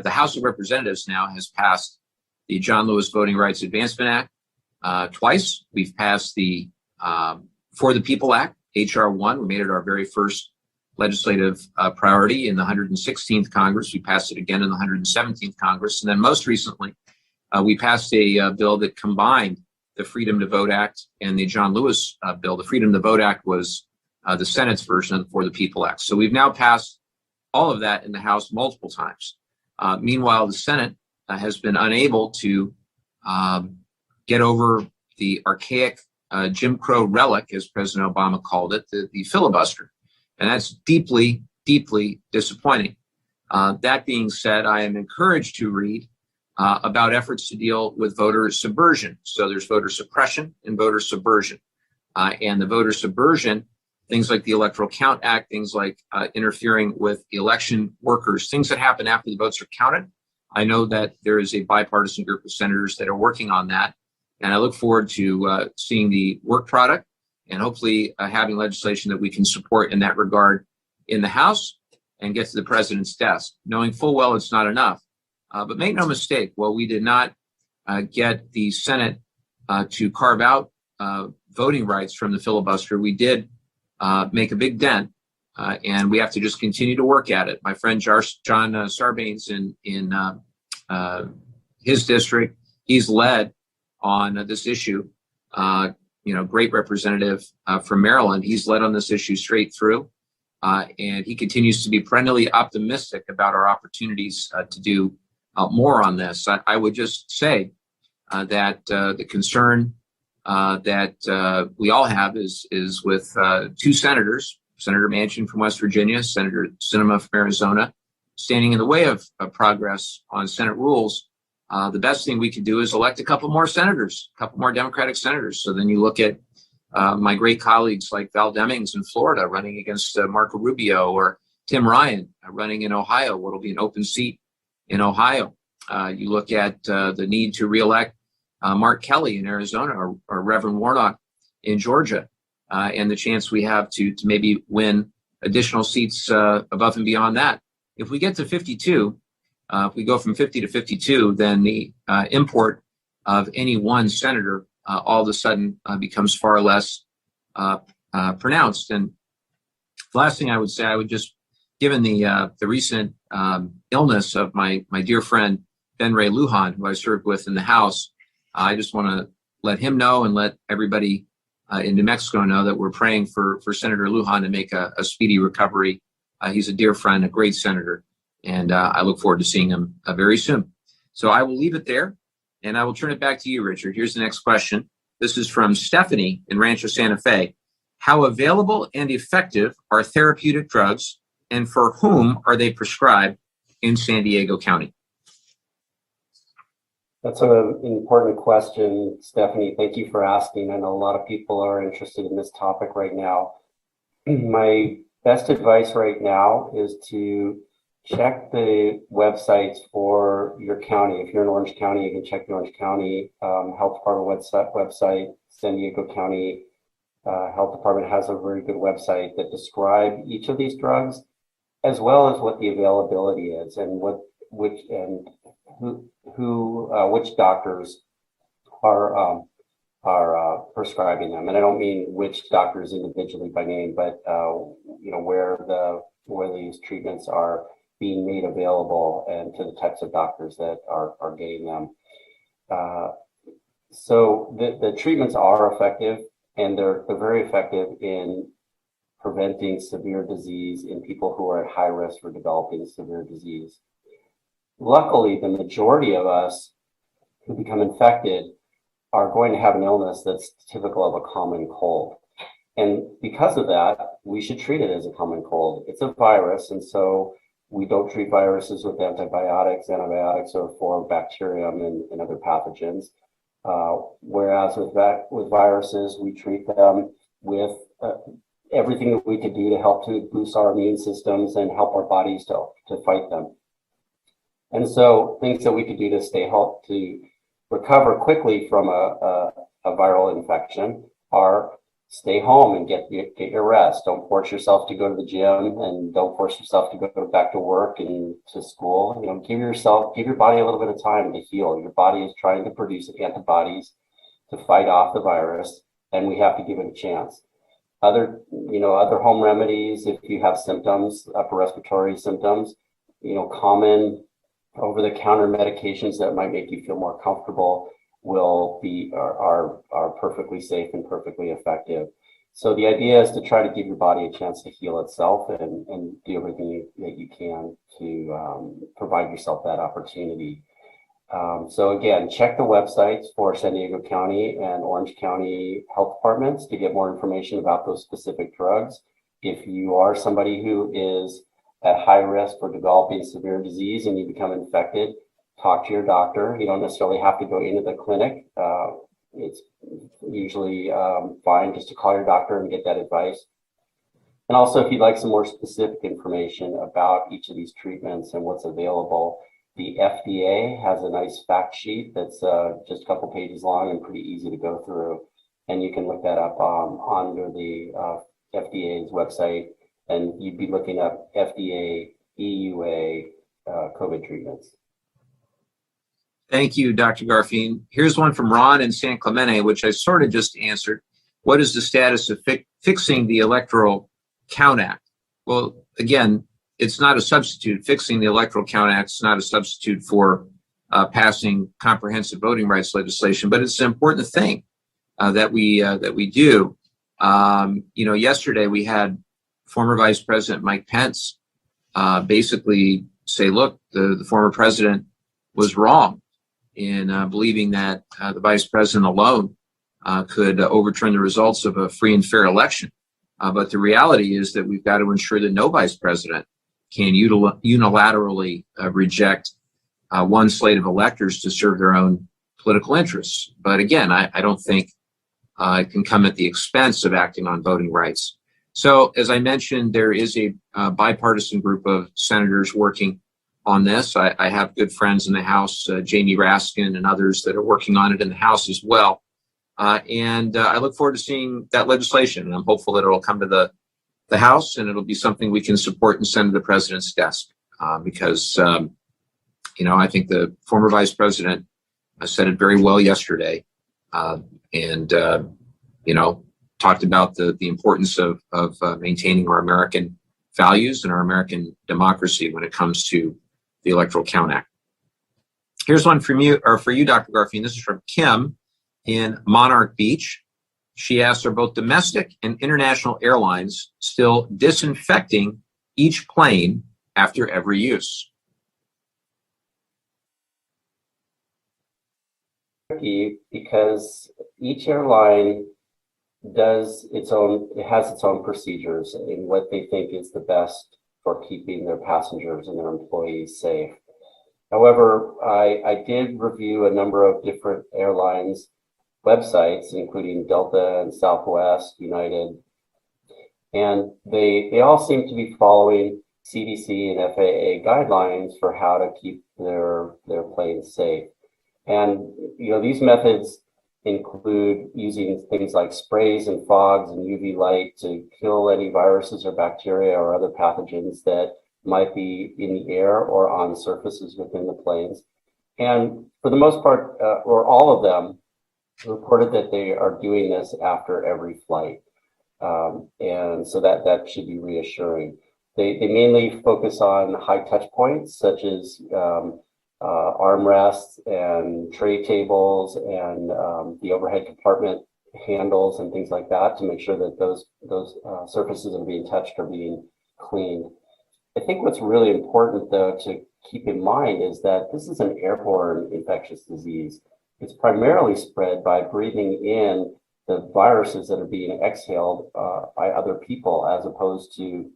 the House of Representatives now has passed the John Lewis Voting Rights Advancement Act twice. We've passed the For the People Act, H.R. 1. We made it our very first legislative priority in the 116th Congress. We passed it again in the 117th Congress. And then most recently, we passed a bill that combined the Freedom to Vote Act and the John Lewis bill. The Freedom to Vote Act was the Senate's version of the For the People Act. So we've now passed all of that in the House multiple times. Meanwhile, the Senate has been unable to get over the archaic Jim Crow relic, as President Obama called it, the filibuster. And that's deeply, deeply disappointing. That being said, I am encouraged to read about efforts to deal with voter subversion. So there's voter suppression and voter subversion. And the voter subversion, things like the Electoral Count Act, things like interfering with election workers, things that happen after the votes are counted. I know that there is a bipartisan group of senators that are working on that. And I look forward to seeing the work product and hopefully having legislation that we can support in that regard in the House and get to the president's desk, knowing full well it's not enough. But make no mistake, while we did not get the Senate to carve out voting rights from the filibuster, we did make a big dent, and we have to just continue to work at it. My friend John Sarbanes in his district, he's led on this issue. Great representative from Maryland. He's led on this issue straight through, and he continues to be perennially optimistic about our opportunities to do more on this. I would just say that the concern that we all have is with two senators, Senator Manchin from West Virginia, Senator Sinema from Arizona, standing in the way of progress on Senate rules. The best thing we could do is elect a couple more senators, a couple more Democratic senators. So then you look at my great colleagues like Val Demings in Florida running against Marco Rubio, or Tim Ryan running in Ohio, what'll be an open seat in Ohio. You look at the need to reelect Mark Kelly in Arizona, or Reverend Warnock in Georgia, and the chance we have to maybe win additional seats above and beyond that. If we get to 52, if we go from 50 to 52, then the import of any one senator all of a sudden becomes far less pronounced. And the last thing I would say, I would just, given the recent illness of my dear friend Ben Ray Lujan, who I served with in the House, I just want to let him know and let everybody in New Mexico know that we're praying for Senator Lujan to make a speedy recovery. He's a dear friend, a great senator, and I look forward to seeing him very soon. So I will leave it there, and I will turn it back to you, Richard. Here's the next question. This is from Stephanie in Rancho Santa Fe. How available and effective are therapeutic drugs, and for whom are they prescribed in San Diego County? That's an important question, Stephanie. Thank you for asking. I know a lot of people are interested in this topic right now. My best advice right now is to check the websites for your county. If you're in Orange County, you can check the Orange County Health Department website. San Diego County Health Department has a very good website that describe each of these drugs, as well as what the availability is and which doctors are prescribing them. And I don't mean which doctors individually by name, but where these treatments are being made available and to the types of doctors that are getting them. So the treatments are effective, and they're very effective in preventing severe disease in people who are at high risk for developing severe disease. Luckily, the majority of us who become infected are going to have an illness that's typical of a common cold. And because of that, we should treat it as a common cold. It's a virus, and so we don't treat viruses with antibiotics. Antibiotics are for bacterium and other pathogens. Whereas with viruses, we treat them with everything that we can do to help to boost our immune systems and help our bodies to fight them. And so things that we could do to recover quickly from a viral infection are stay home and get your rest. Don't force yourself to go to the gym, and don't force yourself to go back to work and to school. Give your body a little bit of time to heal. Your body is trying to produce antibodies to fight off the virus, and we have to give it a chance. Other home remedies, if you have symptoms, upper respiratory symptoms, common over-the-counter medications that might make you feel more comfortable are perfectly safe and perfectly effective. So the idea is to try to give your body a chance to heal itself and do everything that you can to provide yourself that opportunity. So again, check the websites for San Diego County and Orange County Health Departments to get more information about those specific drugs. If you are somebody who is at high risk for developing severe disease and you become infected, talk to your doctor. You don't necessarily have to go into the clinic. It's usually fine just to call your doctor and get that advice. And also, if you'd like some more specific information about each of these treatments and what's available, the FDA has a nice fact sheet that's just a couple pages long and pretty easy to go through. And you can look that up under the FDA's website, and you'd be looking up FDA, EUA, COVID treatments. Thank you, Dr. Garfield. Here's one from Ron in San Clemente, which I sort of just answered. What is the status of fixing the Electoral Count Act? Well, again, it's not a substitute. Fixing the Electoral Count Act is not a substitute for passing comprehensive voting rights legislation, but it's an important thing that we do. Yesterday we had former Vice President Mike Pence basically say, look, the former president was wrong in believing that the vice president alone could overturn the results of a free and fair election. But the reality is that we've got to ensure that no vice president can unilaterally reject one slate of electors to serve their own political interests. But again, I don't think it can come at the expense of acting on voting rights. So, as I mentioned, there is a bipartisan group of senators working on this. I have good friends in the House, Jamie Raskin and others that are working on it in the House as well. And I look forward to seeing that legislation. And I'm hopeful that it'll come to the House and it'll be something we can support and send to the president's desk. Because, I think the former vice president said it very well yesterday. And talked about the importance of maintaining our American values and our American democracy when it comes to the Electoral Count Act. Here's one from you, or for you, Dr. Garfield. This is from Kim in Monarch Beach. She asks, are both domestic and international airlines still disinfecting each plane after every use? Because each airline has its own procedures in what they think is the best for keeping their passengers and their employees safe. However, I did review a number of different airlines websites, including Delta and Southwest, United, and they all seem to be following CDC and FAA guidelines for how to keep their planes safe. And these methods include using things like sprays and fogs and UV light to kill any viruses or bacteria or other pathogens that might be in the air or on surfaces within the planes. And for the most part, or all of them, reported that they are doing this after every flight. And so that should be reassuring. They mainly focus on high touch points, such as armrests and tray tables and the overhead compartment handles and things like that to make sure that those surfaces that are being touched are being cleaned. I think what's really important, though, to keep in mind is that this is an airborne infectious disease. It's primarily spread by breathing in the viruses that are being exhaled by other people, as opposed to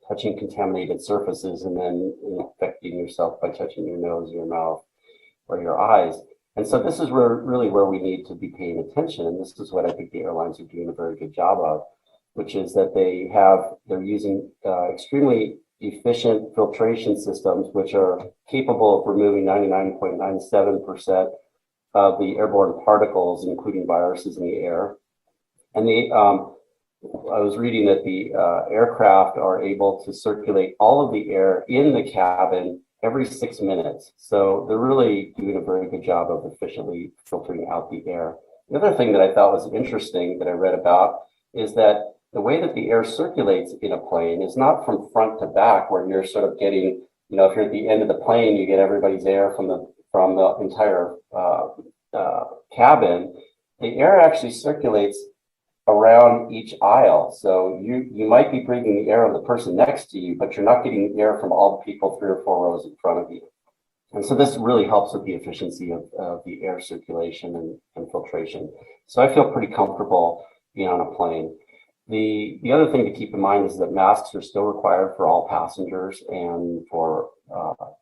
touching contaminated surfaces and then infecting yourself by touching your nose, your mouth, or your eyes. And so this is really where we need to be paying attention. And this is what I think the airlines are doing a very good job of, which is that they're using extremely efficient filtration systems, which are capable of removing 99.97% of the airborne particles, including viruses in the air. And I was reading that the aircraft are able to circulate all of the air in the cabin every 6 minutes. So they're really doing a very good job of efficiently filtering out the air. The other thing that I thought was interesting that I read about is that the way that the air circulates in a plane is not from front to back, where you're sort of getting, if you're at the end of the plane, you get everybody's air from the entire cabin. The air actually circulates around each aisle. So you might be breathing the air of the person next to you, but you're not getting air from all the people 3 or 4 rows in front of you. And so this really helps with the efficiency of the air circulation and filtration. So I feel pretty comfortable being on a plane. The other thing to keep in mind is that masks are still required for all passengers and for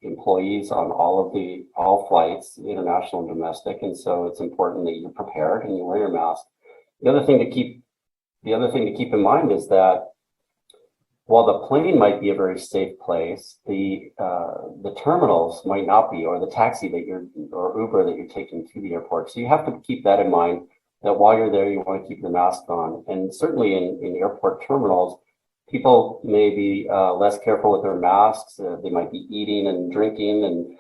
employees on all flights, international and domestic. And so it's important that you're prepared and you wear your mask. The other thing to keep in mind is that while the plane might be a very safe place, the terminals might not be, or the taxi or Uber that you're taking to the airport. So you have to keep that in mind, that while you're there, you want to keep your mask on. And certainly in airport terminals, people may be less careful with their masks. They might be eating and drinking and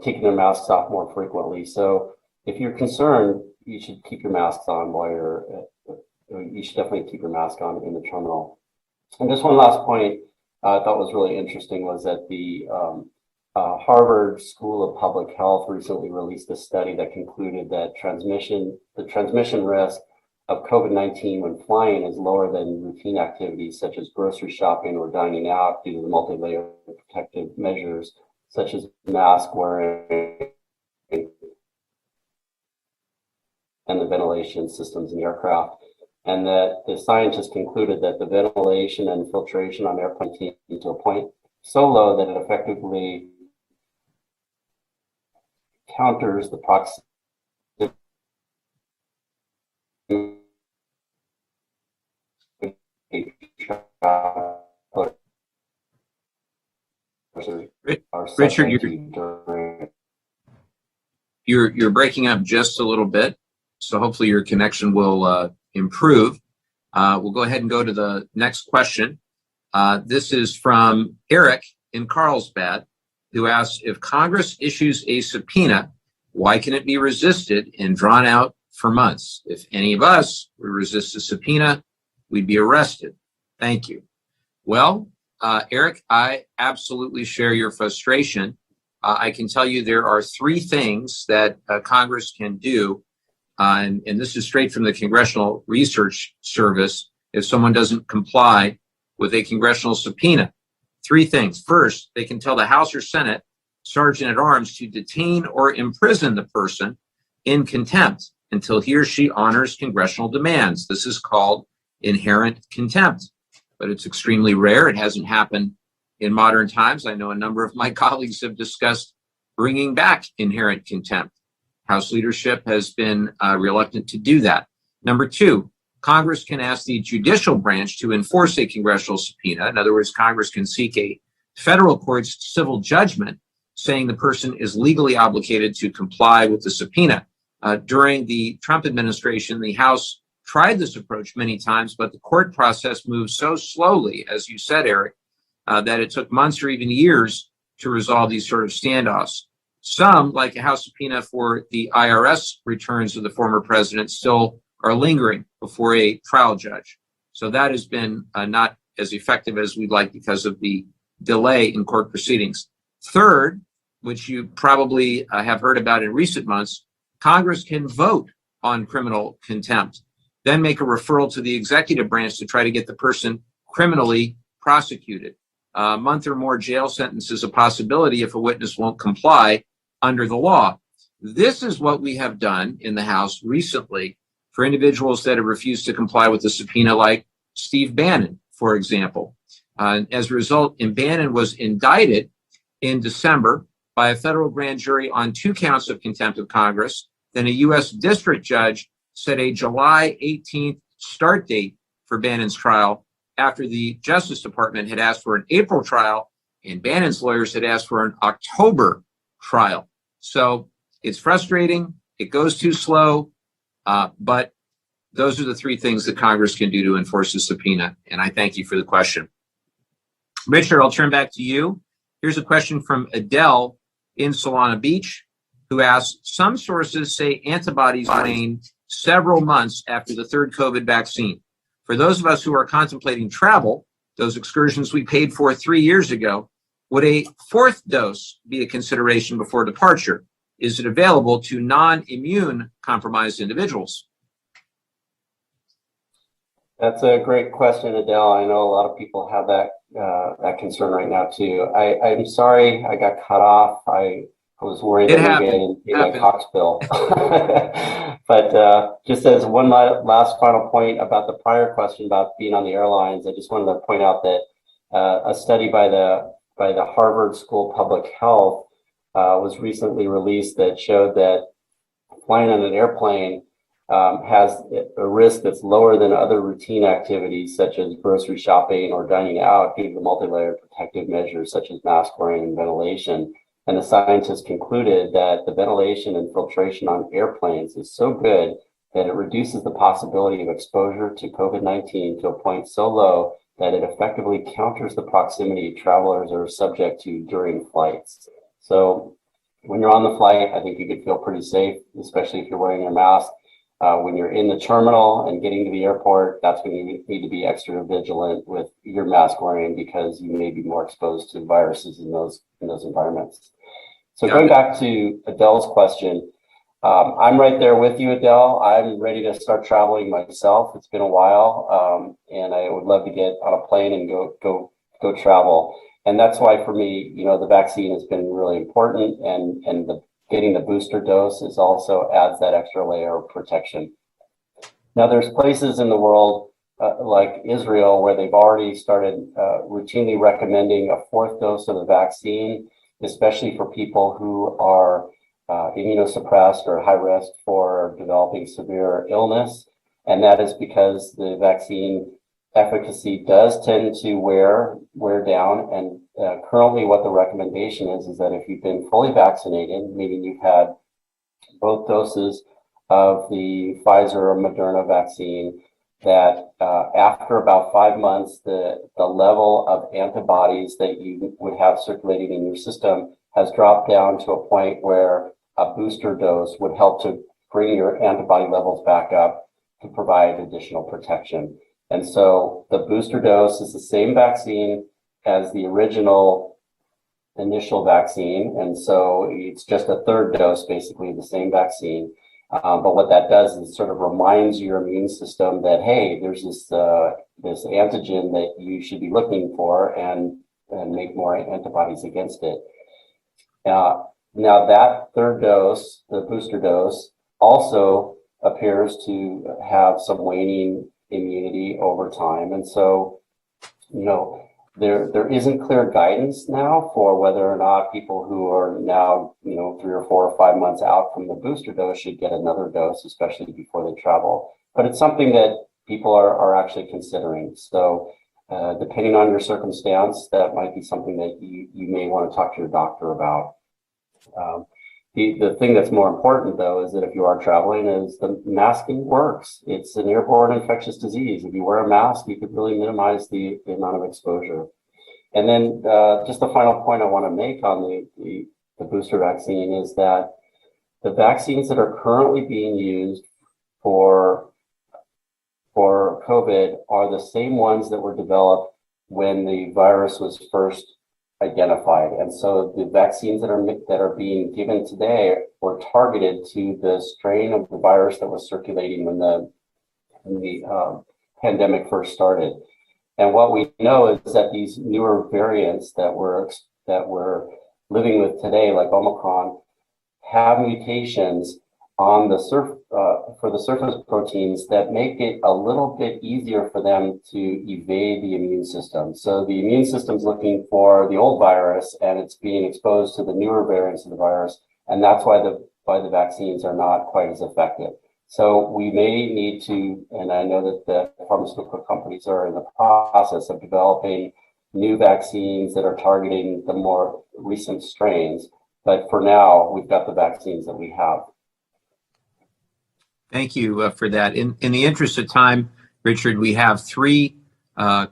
taking their masks off more frequently. So if you're concerned, you should keep your masks on you should definitely keep your mask on in the terminal. And just one last point I thought was really interesting was that the Harvard School of Public Health recently released a study that concluded that the transmission risk of COVID-19 when flying is lower than routine activities such as grocery shopping or dining out due to the multi-layer protective measures such as mask wearing and and the ventilation systems in aircraft. And that the scientists concluded that the ventilation and filtration on airplanes came to a point so low that it effectively counters the proximity Richard, you're breaking up just a little bit, so hopefully your connection will improve. We'll go ahead and go to the next question. This is from Eric in Carlsbad, who asks, if Congress issues a subpoena, why can it be resisted and drawn out for months? If any of us would resist a subpoena, we'd be arrested. Thank you. Well, Eric, I absolutely share your frustration. I can tell you there are three things that Congress can do, and this is straight from the Congressional Research Service, if someone doesn't comply with a congressional subpoena. Three things. First, they can tell the House or Senate Sergeant at Arms to detain or imprison the person in contempt until he or she honors congressional demands. This is called inherent contempt, but it's extremely rare. It hasn't happened in modern times. I know a number of my colleagues have discussed bringing back inherent contempt. House leadership has been reluctant to do that. Number two, Congress can ask the judicial branch to enforce a congressional subpoena. In other words, Congress can seek a federal court's civil judgment saying the person is legally obligated to comply with the subpoena. During the Trump administration, the House tried this approach many times, but the court process moved so slowly, as you said, Eric, that it took months or even years to resolve these sort of standoffs. Some, like a House subpoena for the IRS returns of the former president, still are lingering before a trial judge. So that has been not as effective as we'd like because of the delay in court proceedings. Third, which you probably have heard about in recent months, Congress can vote on criminal contempt, then make a referral to the executive branch to try to get the person criminally prosecuted. A month or more jail sentence is a possibility if a witness won't comply under the law. This is what we have done in the House recently for individuals that have refused to comply with the subpoena, like Steve Bannon, for example. As a result, Bannon was indicted in December by a federal grand jury on 2 counts of contempt of Congress. Then a U.S. district judge set a July 18th start date for Bannon's trial after the Justice Department had asked for an April trial and Bannon's lawyers had asked for an October trial. So it's frustrating. It goes too slow. But those are the three things that Congress can do to enforce a subpoena. And I thank you for the question. Richard, I'll turn back to you. Here's a question from Adele in Solana Beach, who asks, some sources say antibodies wane several months after the third COVID vaccine. For those of us who are contemplating travel, those excursions we paid for 3 years ago, would a fourth dose be a consideration before departure? Is it available to non-immune compromised individuals? That's a great question, Adele. I know a lot of people have that concern right now too. I'm sorry I got cut off. I was worried that I didn't pay my Cox bill. But just as one last final point about the prior question about being on the airlines, I just wanted to point out that a study by the Harvard School of Public Health was recently released that showed that flying on an airplane has a risk that's lower than other routine activities such as grocery shopping or dining out due to the multi-layered protective measures such as mask wearing and ventilation. And the scientists concluded that the ventilation and filtration on airplanes is so good that it reduces the possibility of exposure to COVID-19 to a point so low that it effectively counters the proximity travelers are subject to during flights. So when you're on the flight, I think you could feel pretty safe, especially if you're wearing your mask. When you're in the terminal and getting to the airport, that's when you need to be extra vigilant with your mask wearing because you may be more exposed to viruses in those environments. So going back to Adele's question, I'm right there with you, Adele. I'm ready to start traveling myself. It's been a while, and I would love to get on a plane and go travel. And that's why for me, the vaccine has been really important, and getting the booster dose is also adds that extra layer of protection. Now, there's places in the world like Israel where they've already started routinely recommending a fourth dose of the vaccine, especially for people who are immunosuppressed or high risk for developing severe illness. And that is because the vaccine efficacy does tend to wear down. And currently what the recommendation is that if you've been fully vaccinated, meaning you've had both doses of the Pfizer or Moderna vaccine, that after about 5 months, the level of antibodies that you would have circulating in your system has dropped down to a point where a booster dose would help to bring your antibody levels back up to provide additional protection. And so the booster dose is the same vaccine as the original initial vaccine. And so it's just a third dose, basically the same vaccine. But what that does is sort of reminds your immune system that, hey, there's this antigen that you should be looking for and make more antibodies against it. Now that third dose, the booster dose, also appears to have some waning immunity over time. And so, there isn't clear guidance now for whether or not people who are now, 3 or 4 or 5 months out from the booster dose should get another dose, especially before they travel. But it's something that people are actually considering. So depending on your circumstance, that might be something that you may want to talk to your doctor about. The thing that's more important, though, is that if you are traveling, is the masking works. It's an airborne infectious disease. If you wear a mask, you could really minimize the amount of exposure. And then just the final point I want to make on the booster vaccine is that the vaccines that are currently being used for COVID are the same ones that were developed when the virus was first identified. And so the vaccines that are being given today were targeted to the strain of the virus that was circulating when the pandemic first started. And what we know is that these newer variants that we're living with today, like Omicron, have mutations on the for the surface proteins that make it a little bit easier for them to evade the immune system. So the immune system's looking for the old virus and it's being exposed to the newer variants of the virus. And that's why the vaccines are not quite as effective. So we may need to, and I know that the pharmaceutical companies are in the process of developing new vaccines that are targeting the more recent strains. But for now, we've got the vaccines that we have. Thank you for that. In the interest of time, Richard, we have 3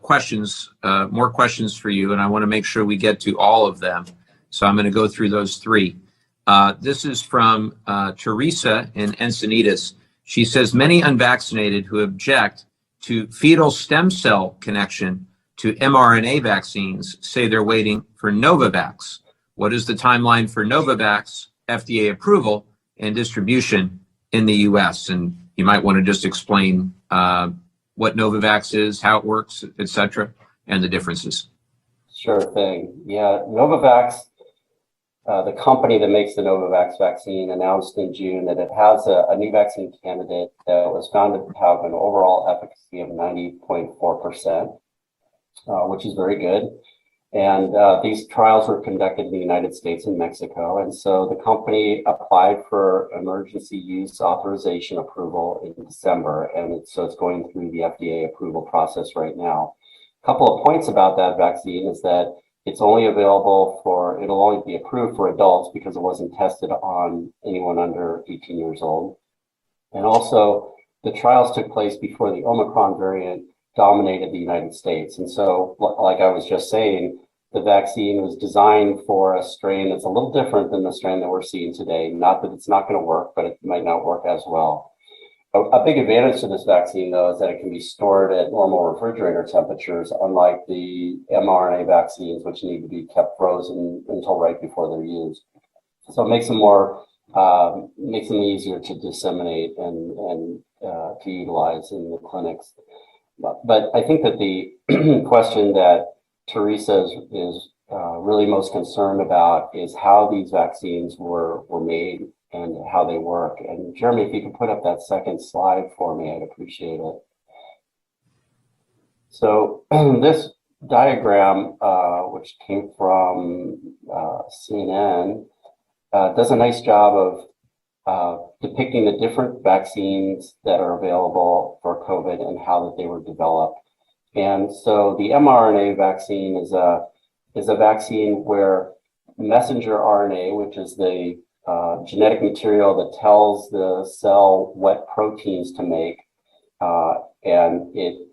questions, more questions for you, and I want to make sure we get to all of them. So I'm going to go through those 3. This is from Teresa in Encinitas. She says, many unvaccinated who object to fetal stem cell connection to mRNA vaccines say they're waiting for Novavax. What is the timeline for Novavax FDA approval and distribution in the U.S.? And you might want to just explain what Novavax is, how it works, et cetera, and the differences. Sure thing. Yeah, Novavax, the company that makes the Novavax vaccine, announced in June that it has a new vaccine candidate that was found to have an overall efficacy of 90.4%, which is very good. And these trials were conducted in the United States and Mexico. And so the company applied for emergency use authorization approval in December. And so it's going through the FDA approval process right now. A couple of points about that vaccine is that it's only available it'll only be approved for adults because it wasn't tested on anyone under 18 years old. And also the trials took place before the Omicron variant dominated the United States. And so, like I was just saying, the vaccine was designed for a strain that's a little different than the strain that we're seeing today. Not that it's not going to work, but it might not work as well. A big advantage to this vaccine, though, is that it can be stored at normal refrigerator temperatures, unlike the mRNA vaccines, which need to be kept frozen until right before they're used. So it makes them easier to disseminate and to utilize in the clinics. But I think that the question that Teresa is really most concerned about is how these vaccines were made and how they work. And Jeremy, if you could put up that second slide for me, I'd appreciate it. So this diagram, which came from CNN, does a nice job of depicting the different vaccines that are available for COVID and how that they were developed. And so the mRNA vaccine is a vaccine where messenger RNA, which is the genetic material that tells the cell what proteins to make, and it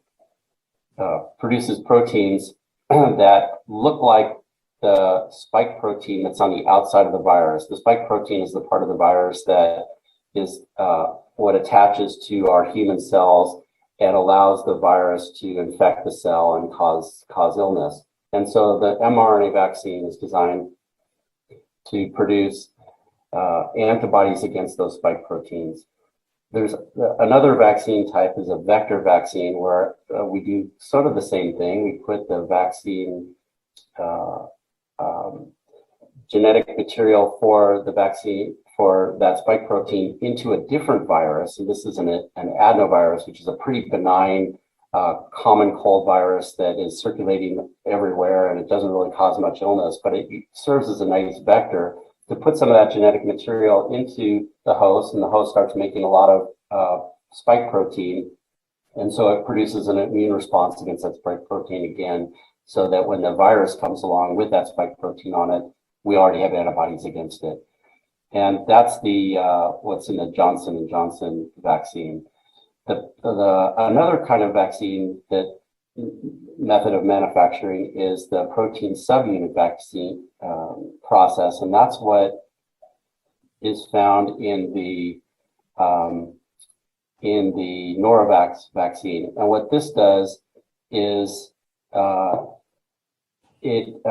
produces proteins that look like the spike protein that's on the outside of the virus. The spike protein is the part of the virus that is what attaches to our human cells and allows the virus to infect the cell and cause illness. And so the mRNA vaccine is designed to produce antibodies against those spike proteins. There's another vaccine type is a vector vaccine where we do sort of the same thing. We put the vaccine genetic material for the vaccine for that spike protein into a different virus. And this is an adenovirus, which is a pretty benign common cold virus that is circulating everywhere, and it doesn't really cause much illness, but it serves as a nice vector to put some of that genetic material into the host, and the host starts making a lot of spike protein. And so it produces an immune response against that spike protein again, so that when the virus comes along with that spike protein on it, we already have antibodies against it. And that's the what's in the Johnson & Johnson vaccine. Another kind of vaccine that method of manufacturing is the protein subunit vaccine process, and that's what is found in the Novavax vaccine. And what this does is it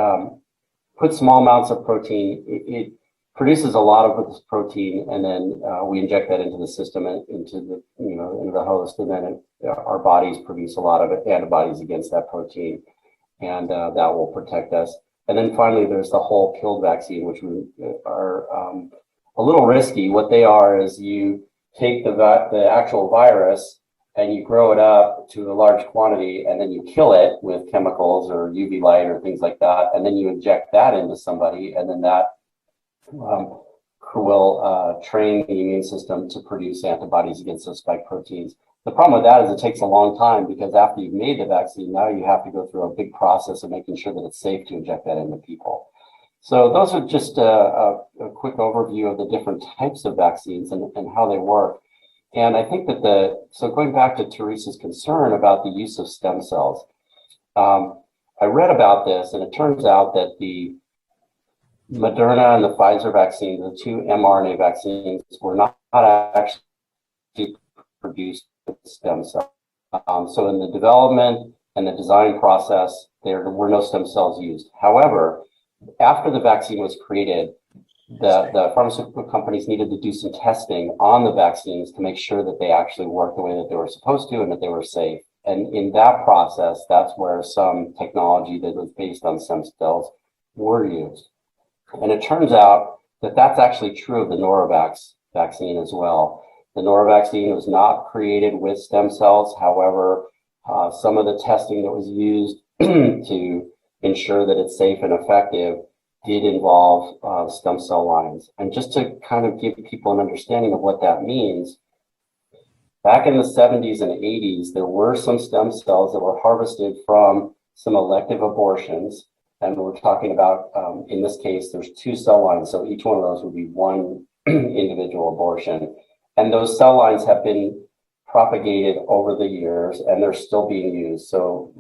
puts small amounts of protein. It produces a lot of this protein, and then we inject that into the system and into the host, and then our bodies produce a lot of antibodies against that protein, and that will protect us. And then finally, there's the whole killed vaccine, which are a little risky. What they are is you take the actual virus and you grow it up to a large quantity, and then you kill it with chemicals or UV light or things like that, and then you inject that into somebody, and then that will train the immune system to produce antibodies against those spike proteins. The problem with that is it takes a long time, because after you've made the vaccine, now you have to go through a big process of making sure that it's safe to inject that into people. So those are just a quick overview of the different types of vaccines and how they work. And I think that so going back to Teresa's concern about the use of stem cells, I read about this, and it turns out that the Moderna and the Pfizer vaccine, the two mRNA vaccines, were not actually produced with stem cells. So in the development and the design process, there were no stem cells used. However, after the vaccine was created, the pharmaceutical companies needed to do some testing on the vaccines to make sure that they actually worked the way that they were supposed to and that they were safe. And in that process, that's where some technology that was based on stem cells were used. And it turns out that that's actually true of the Novavax vaccine as well. The Novavax vaccine was not created with stem cells. However, some of the testing that was used to ensure that it's safe and effective did involve stem cell lines. And just to kind of give people an understanding of what that means, back in the 70s and 80s, there were some stem cells that were harvested from some elective abortions. And we're talking about, in this case, there's two cell lines. So each one of those would be one individual abortion. And those cell lines have been propagated over the years, and they're still being used. So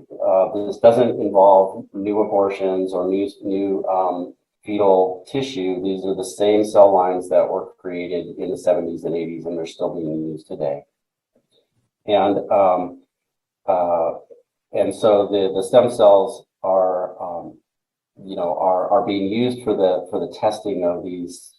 this doesn't involve new abortions or new fetal tissue. These are the same cell lines that were created in the 70s and 80s, and they're still being used today. And so the stem cells are being used for the testing of these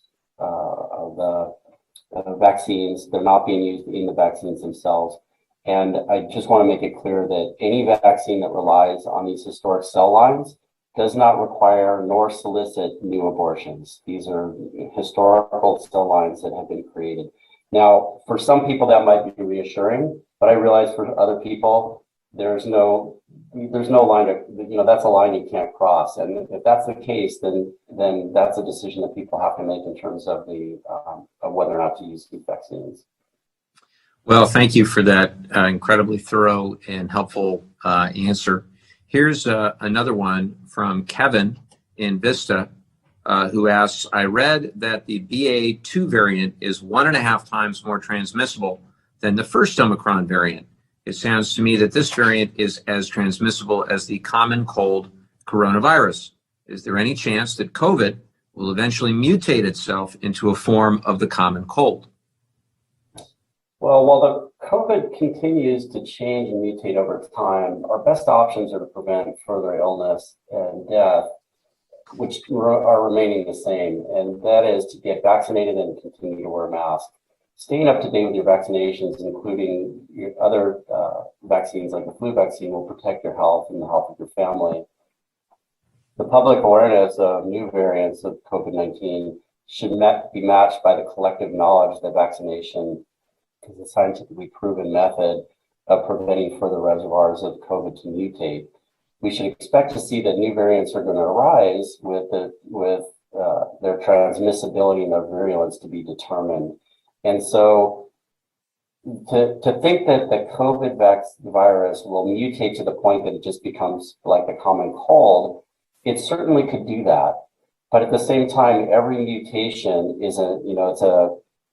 vaccines. They're not being used in the vaccines themselves. And I just want to make it clear that any vaccine that relies on these historic cell lines does not require nor solicit new abortions. These are historical cell lines that have been created. Now, for some people that might be reassuring, but I realize for other people, there's no line that's a line you can't cross. And if that's the case, then that's a decision that people have to make in terms of of whether or not to use these vaccines. Well, thank you for that incredibly thorough and helpful answer. Here's another one from Kevin in Vista, who asks, I read that the BA2 variant is 1.5 times more transmissible than the first Omicron variant. It sounds to me that this variant is as transmissible as the common cold coronavirus. Is there any chance that COVID will eventually mutate itself into a form of the common cold? Well, while the COVID continues to change and mutate over time, our best options are to prevent further illness and death, which are remaining the same, and that is to get vaccinated and continue to wear a mask. Staying up to date with your vaccinations, including your other vaccines like the flu vaccine, will protect your health and the health of your family. The public awareness of new variants of COVID-19 should be matched by the collective knowledge that vaccination is a scientifically proven method of preventing further reservoirs of COVID to mutate. We should expect to see that new variants are going to arise with their transmissibility and their virulence to be determined. And so to think that the COVID virus will mutate to the point that it just becomes like a common cold, it certainly could do that. But at the same time, every mutation is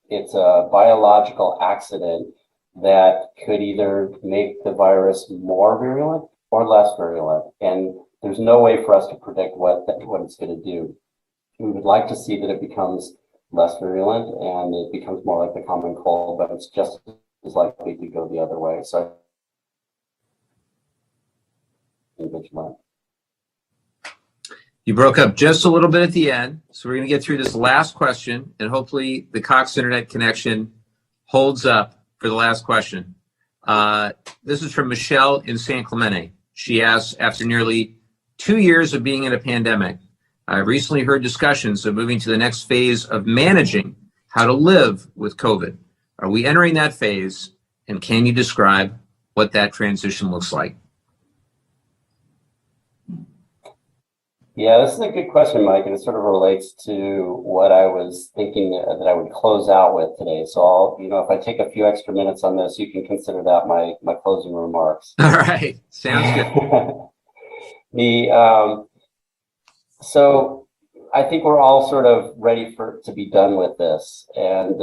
it's a biological accident that could either make the virus more virulent or less virulent. And there's no way for us to predict what it's going to do. We would like to see that it becomes less virulent and it becomes more like the common cold, but it's just as likely to go the other way. So vigilant. You broke up just a little bit at the end, so we're going to get through this last question, and hopefully the Cox Internet connection holds up for the last question. This is from Michelle in San Clemente. She asks, after nearly 2 years of being in a pandemic, I recently heard discussions of moving to the next phase of managing how to live with COVID. Are we entering that phase, and can you describe what that transition looks like? Yeah, this is a good question, Mike, and it sort of relates to what I was thinking that I would close out with today. So I'll, if I take a few extra minutes on this, you can consider that my closing remarks. All right, sounds good. So I think we're all sort of ready to be done with this, and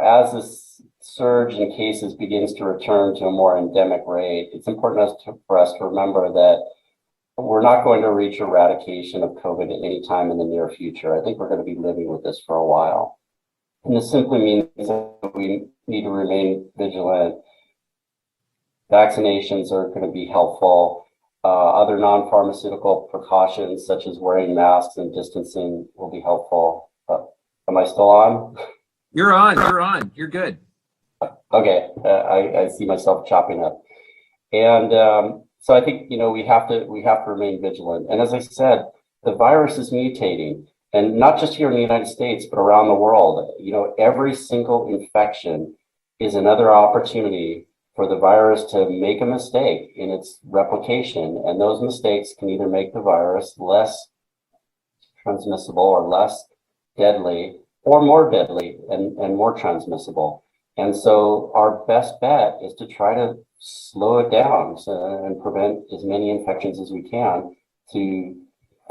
as this surge in cases begins to return to a more endemic rate, it's important for us to remember that we're not going to reach eradication of COVID at any time in the near future. I think we're going to be living with this for a while. And this simply means that we need to remain vigilant. Vaccinations are going to be helpful. Other non-pharmaceutical precautions, such as wearing masks and distancing, will be helpful. Am I still on? You're on. You're good. Okay. I see myself chopping up. And so I think, we have to remain vigilant. And as I said, the virus is mutating, and not just here in the United States, but around the world. Every single infection is another opportunity for the virus to make a mistake in its replication. And those mistakes can either make the virus less transmissible or less deadly, or more deadly and more transmissible. And so our best bet is to try to slow it down and prevent as many infections as we can to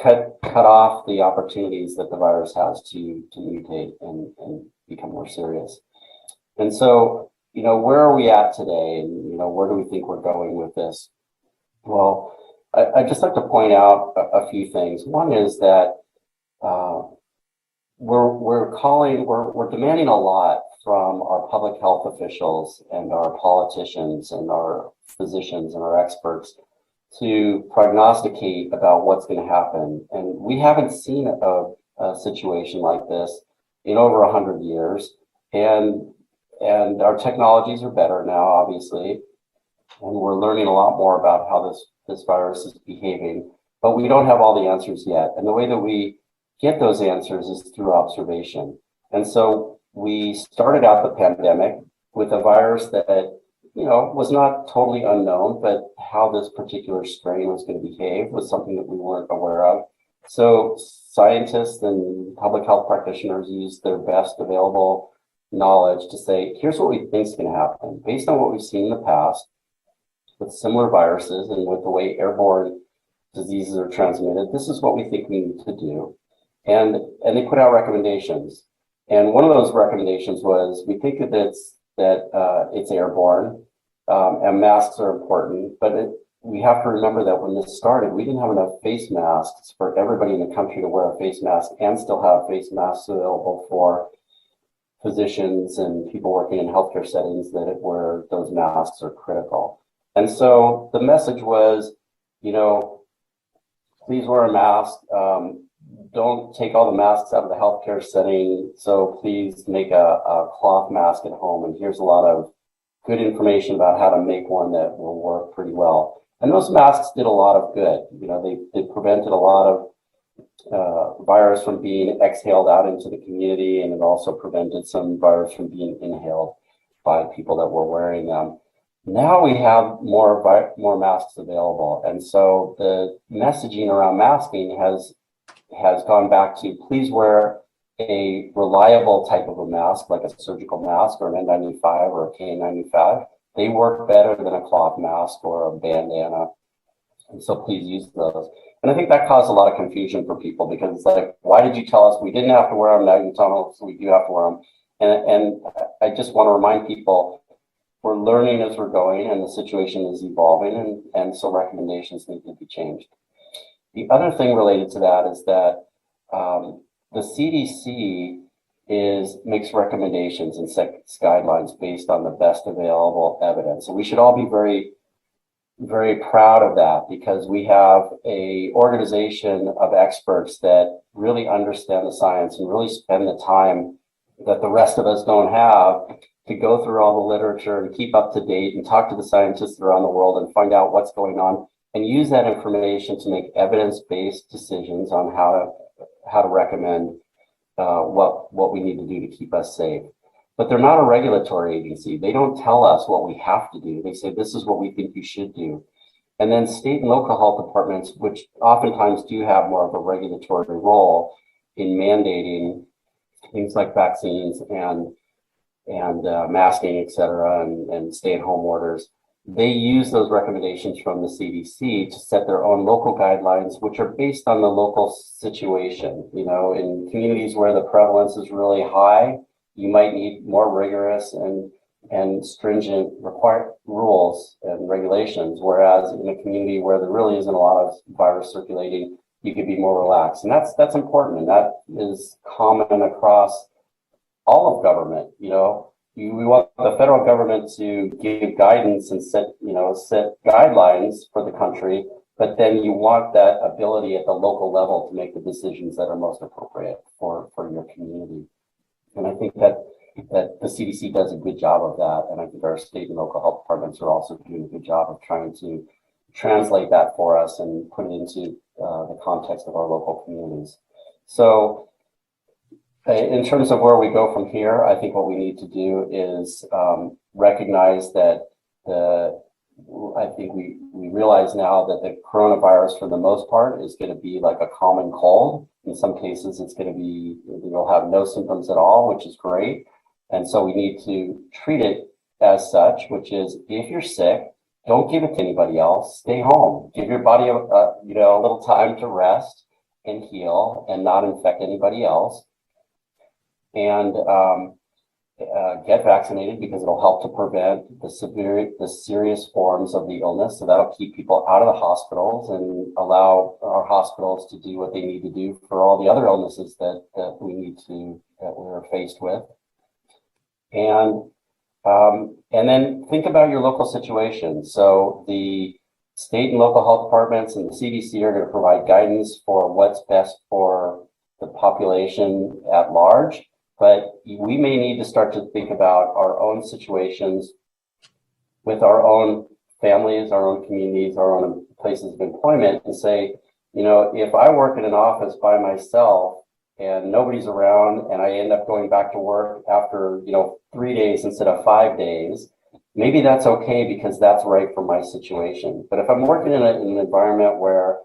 cut off the opportunities that the virus has to mutate and become more serious. And so, where are we at today? And, where do we think we're going with this? Well, I'd just like to point out a few things. One is that we're demanding a lot from our public health officials and our politicians and our physicians and our experts to prognosticate about what's going to happen. And we haven't seen a situation like this in over 100 years. And our technologies are better now, obviously. And we're learning a lot more about how this virus is behaving. but we don't have all the answers yet. And the way that we get those answers is through observation. And so we started out the pandemic with a virus that, was not totally unknown, but how this particular strain was going to behave was something that we weren't aware of. So scientists and public health practitioners used their best available knowledge to say, here's what we think is going to happen. Based on what we've seen in the past with similar viruses and with the way airborne diseases are transmitted, this is what we think we need to do. And they put out recommendations. And one of those recommendations was, we think that it's airborne, and masks are important, but we have to remember that when this started, we didn't have enough face masks for everybody in the country to wear a face mask and still have face masks available for physicians and people working in healthcare settings where those masks are critical. And so the message was, please wear a mask. Don't take all the masks out of the healthcare setting. So please make a cloth mask at home. And here's a lot of good information about how to make one that will work pretty well. And those masks did a lot of good. They prevented a lot of virus from being exhaled out into the community, and it also prevented some virus from being inhaled by people that were wearing them. Now we have more masks available, and so the messaging around masking has gone back to, please wear a reliable type of a mask, like a surgical mask or an N95 or a KN95. They work better than a cloth mask or a bandana. And so please use those. And I think that caused a lot of confusion for people, because it's like, why did you tell us we didn't have to wear them? Now you tell us we do have to wear them. And I just want to remind people, we're learning as we're going, and the situation is evolving, and so recommendations need to be changed. The other thing related to that is that the CDC makes recommendations and sets guidelines based on the best available evidence. And we should all be very, very proud of that, because we have an organization of experts that really understand the science and really spend the time that the rest of us don't have to go through all the literature and keep up to date and talk to the scientists around the world and find out what's going on, and use that information to make evidence-based decisions on how to recommend what we need to do to keep us safe. But they're not a regulatory agency. They don't tell us what we have to do. They say, this is what we think you should do. And then state and local health departments, which oftentimes do have more of a regulatory role in mandating things like vaccines and masking, et cetera, and stay-at-home orders, they use those recommendations from the CDC to set their own local guidelines, which are based on the local situation. In communities where the prevalence is really high, you might need more rigorous and stringent required rules and regulations, whereas in a community where there really isn't a lot of virus circulating, you could be more relaxed. And that's important, and that is common across all of government. We want the federal government to give guidance and set guidelines for the country, but then you want that ability at the local level to make the decisions that are most appropriate for your community. And I think that the CDC does a good job of that, and I think our state and local health departments are also doing a good job of trying to translate that for us and put it into the context of our local communities. So in terms of where we go from here, I think what we need to do is recognize that I think we realize now that the coronavirus, for the most part, is going to be like a common cold. In some cases, it's going to be, you'll have no symptoms at all, which is great. And so we need to treat it as such, which is, if you're sick, don't give it to anybody else. Stay home. Give your body a little time to rest and heal and not infect anybody else. And get vaccinated, because it'll help to prevent the serious forms of the illness. So that'll keep people out of the hospitals and allow our hospitals to do what they need to do for all the other illnesses that we're faced with. And then think about your local situation. So the state and local health departments and the CDC are going to provide guidance for what's best for the population at large. But we may need to start to think about our own situations with our own families, our own communities, our own places of employment, and say, If I work in an office by myself and nobody's around and I end up going back to work after, 3 days instead of 5 days, maybe that's okay because that's right for my situation. But if I'm working in an environment where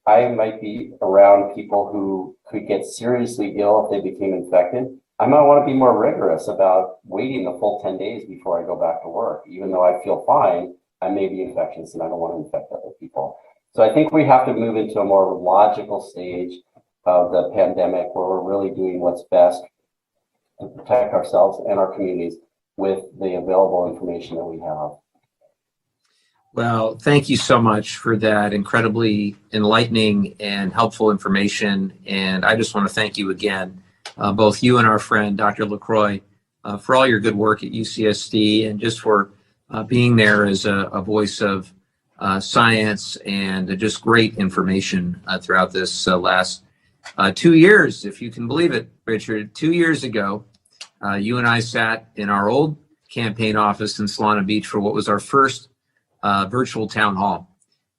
I might be around people who could get seriously ill if they became infected, I might want to be more rigorous about waiting the full 10 days before I go back to work. Even though I feel fine, I may be infectious and I don't want to infect other people. So I think we have to move into a more logical stage of the pandemic where we're really doing what's best to protect ourselves and our communities with the available information that we have. Well, thank you so much for that incredibly enlightening and helpful information. And I just want to thank you again, both you and our friend, Dr. LaCroix, for all your good work at UCSD and just for being there as a voice of science and just great information throughout this last 2 years, if you can believe it, Richard. 2 years ago, you and I sat in our old campaign office in Solana Beach for what was our first virtual town hall.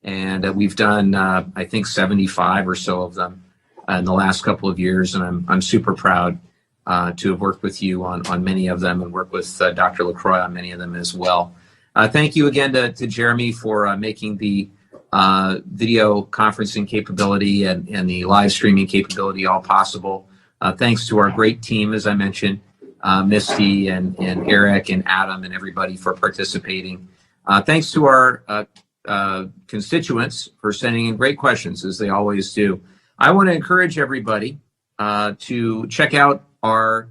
And we've done, I think, 75 or so of them in the last couple of years. And I'm super proud to have worked with you on many of them and work with Dr. LaCroix on many of them as well. Thank you again to Jeremy for making the video conferencing capability and the live streaming capability all possible. Thanks to our great team, as I mentioned, Misty and Eric and Adam and everybody for participating. Thanks to our constituents for sending in great questions, as they always do. I want to encourage everybody to check out our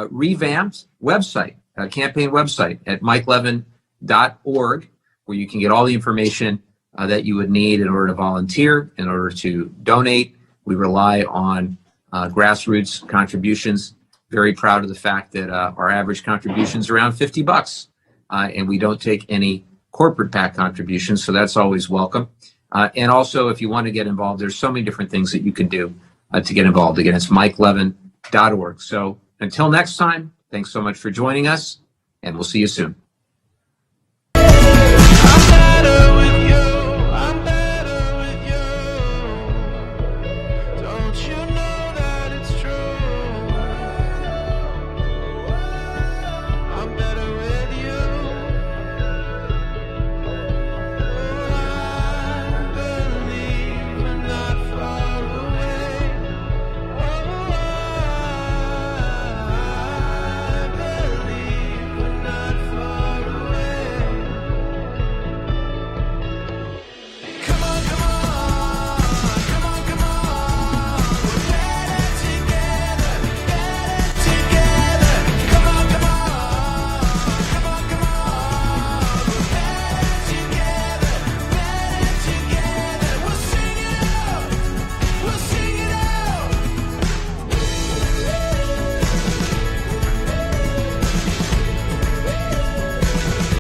revamped website, campaign website at mikelevin.org, where you can get all the information that you would need in order to volunteer, in order to donate. We rely on grassroots contributions. Very proud of the fact that our average contribution is around $50, and we don't take any corporate PAC contributions, so that's always welcome. And also, if you want to get involved, there's so many different things that you can do to get involved. Again, it's mikelevin.org. So until next time, thanks so much for joining us, and we'll see you soon.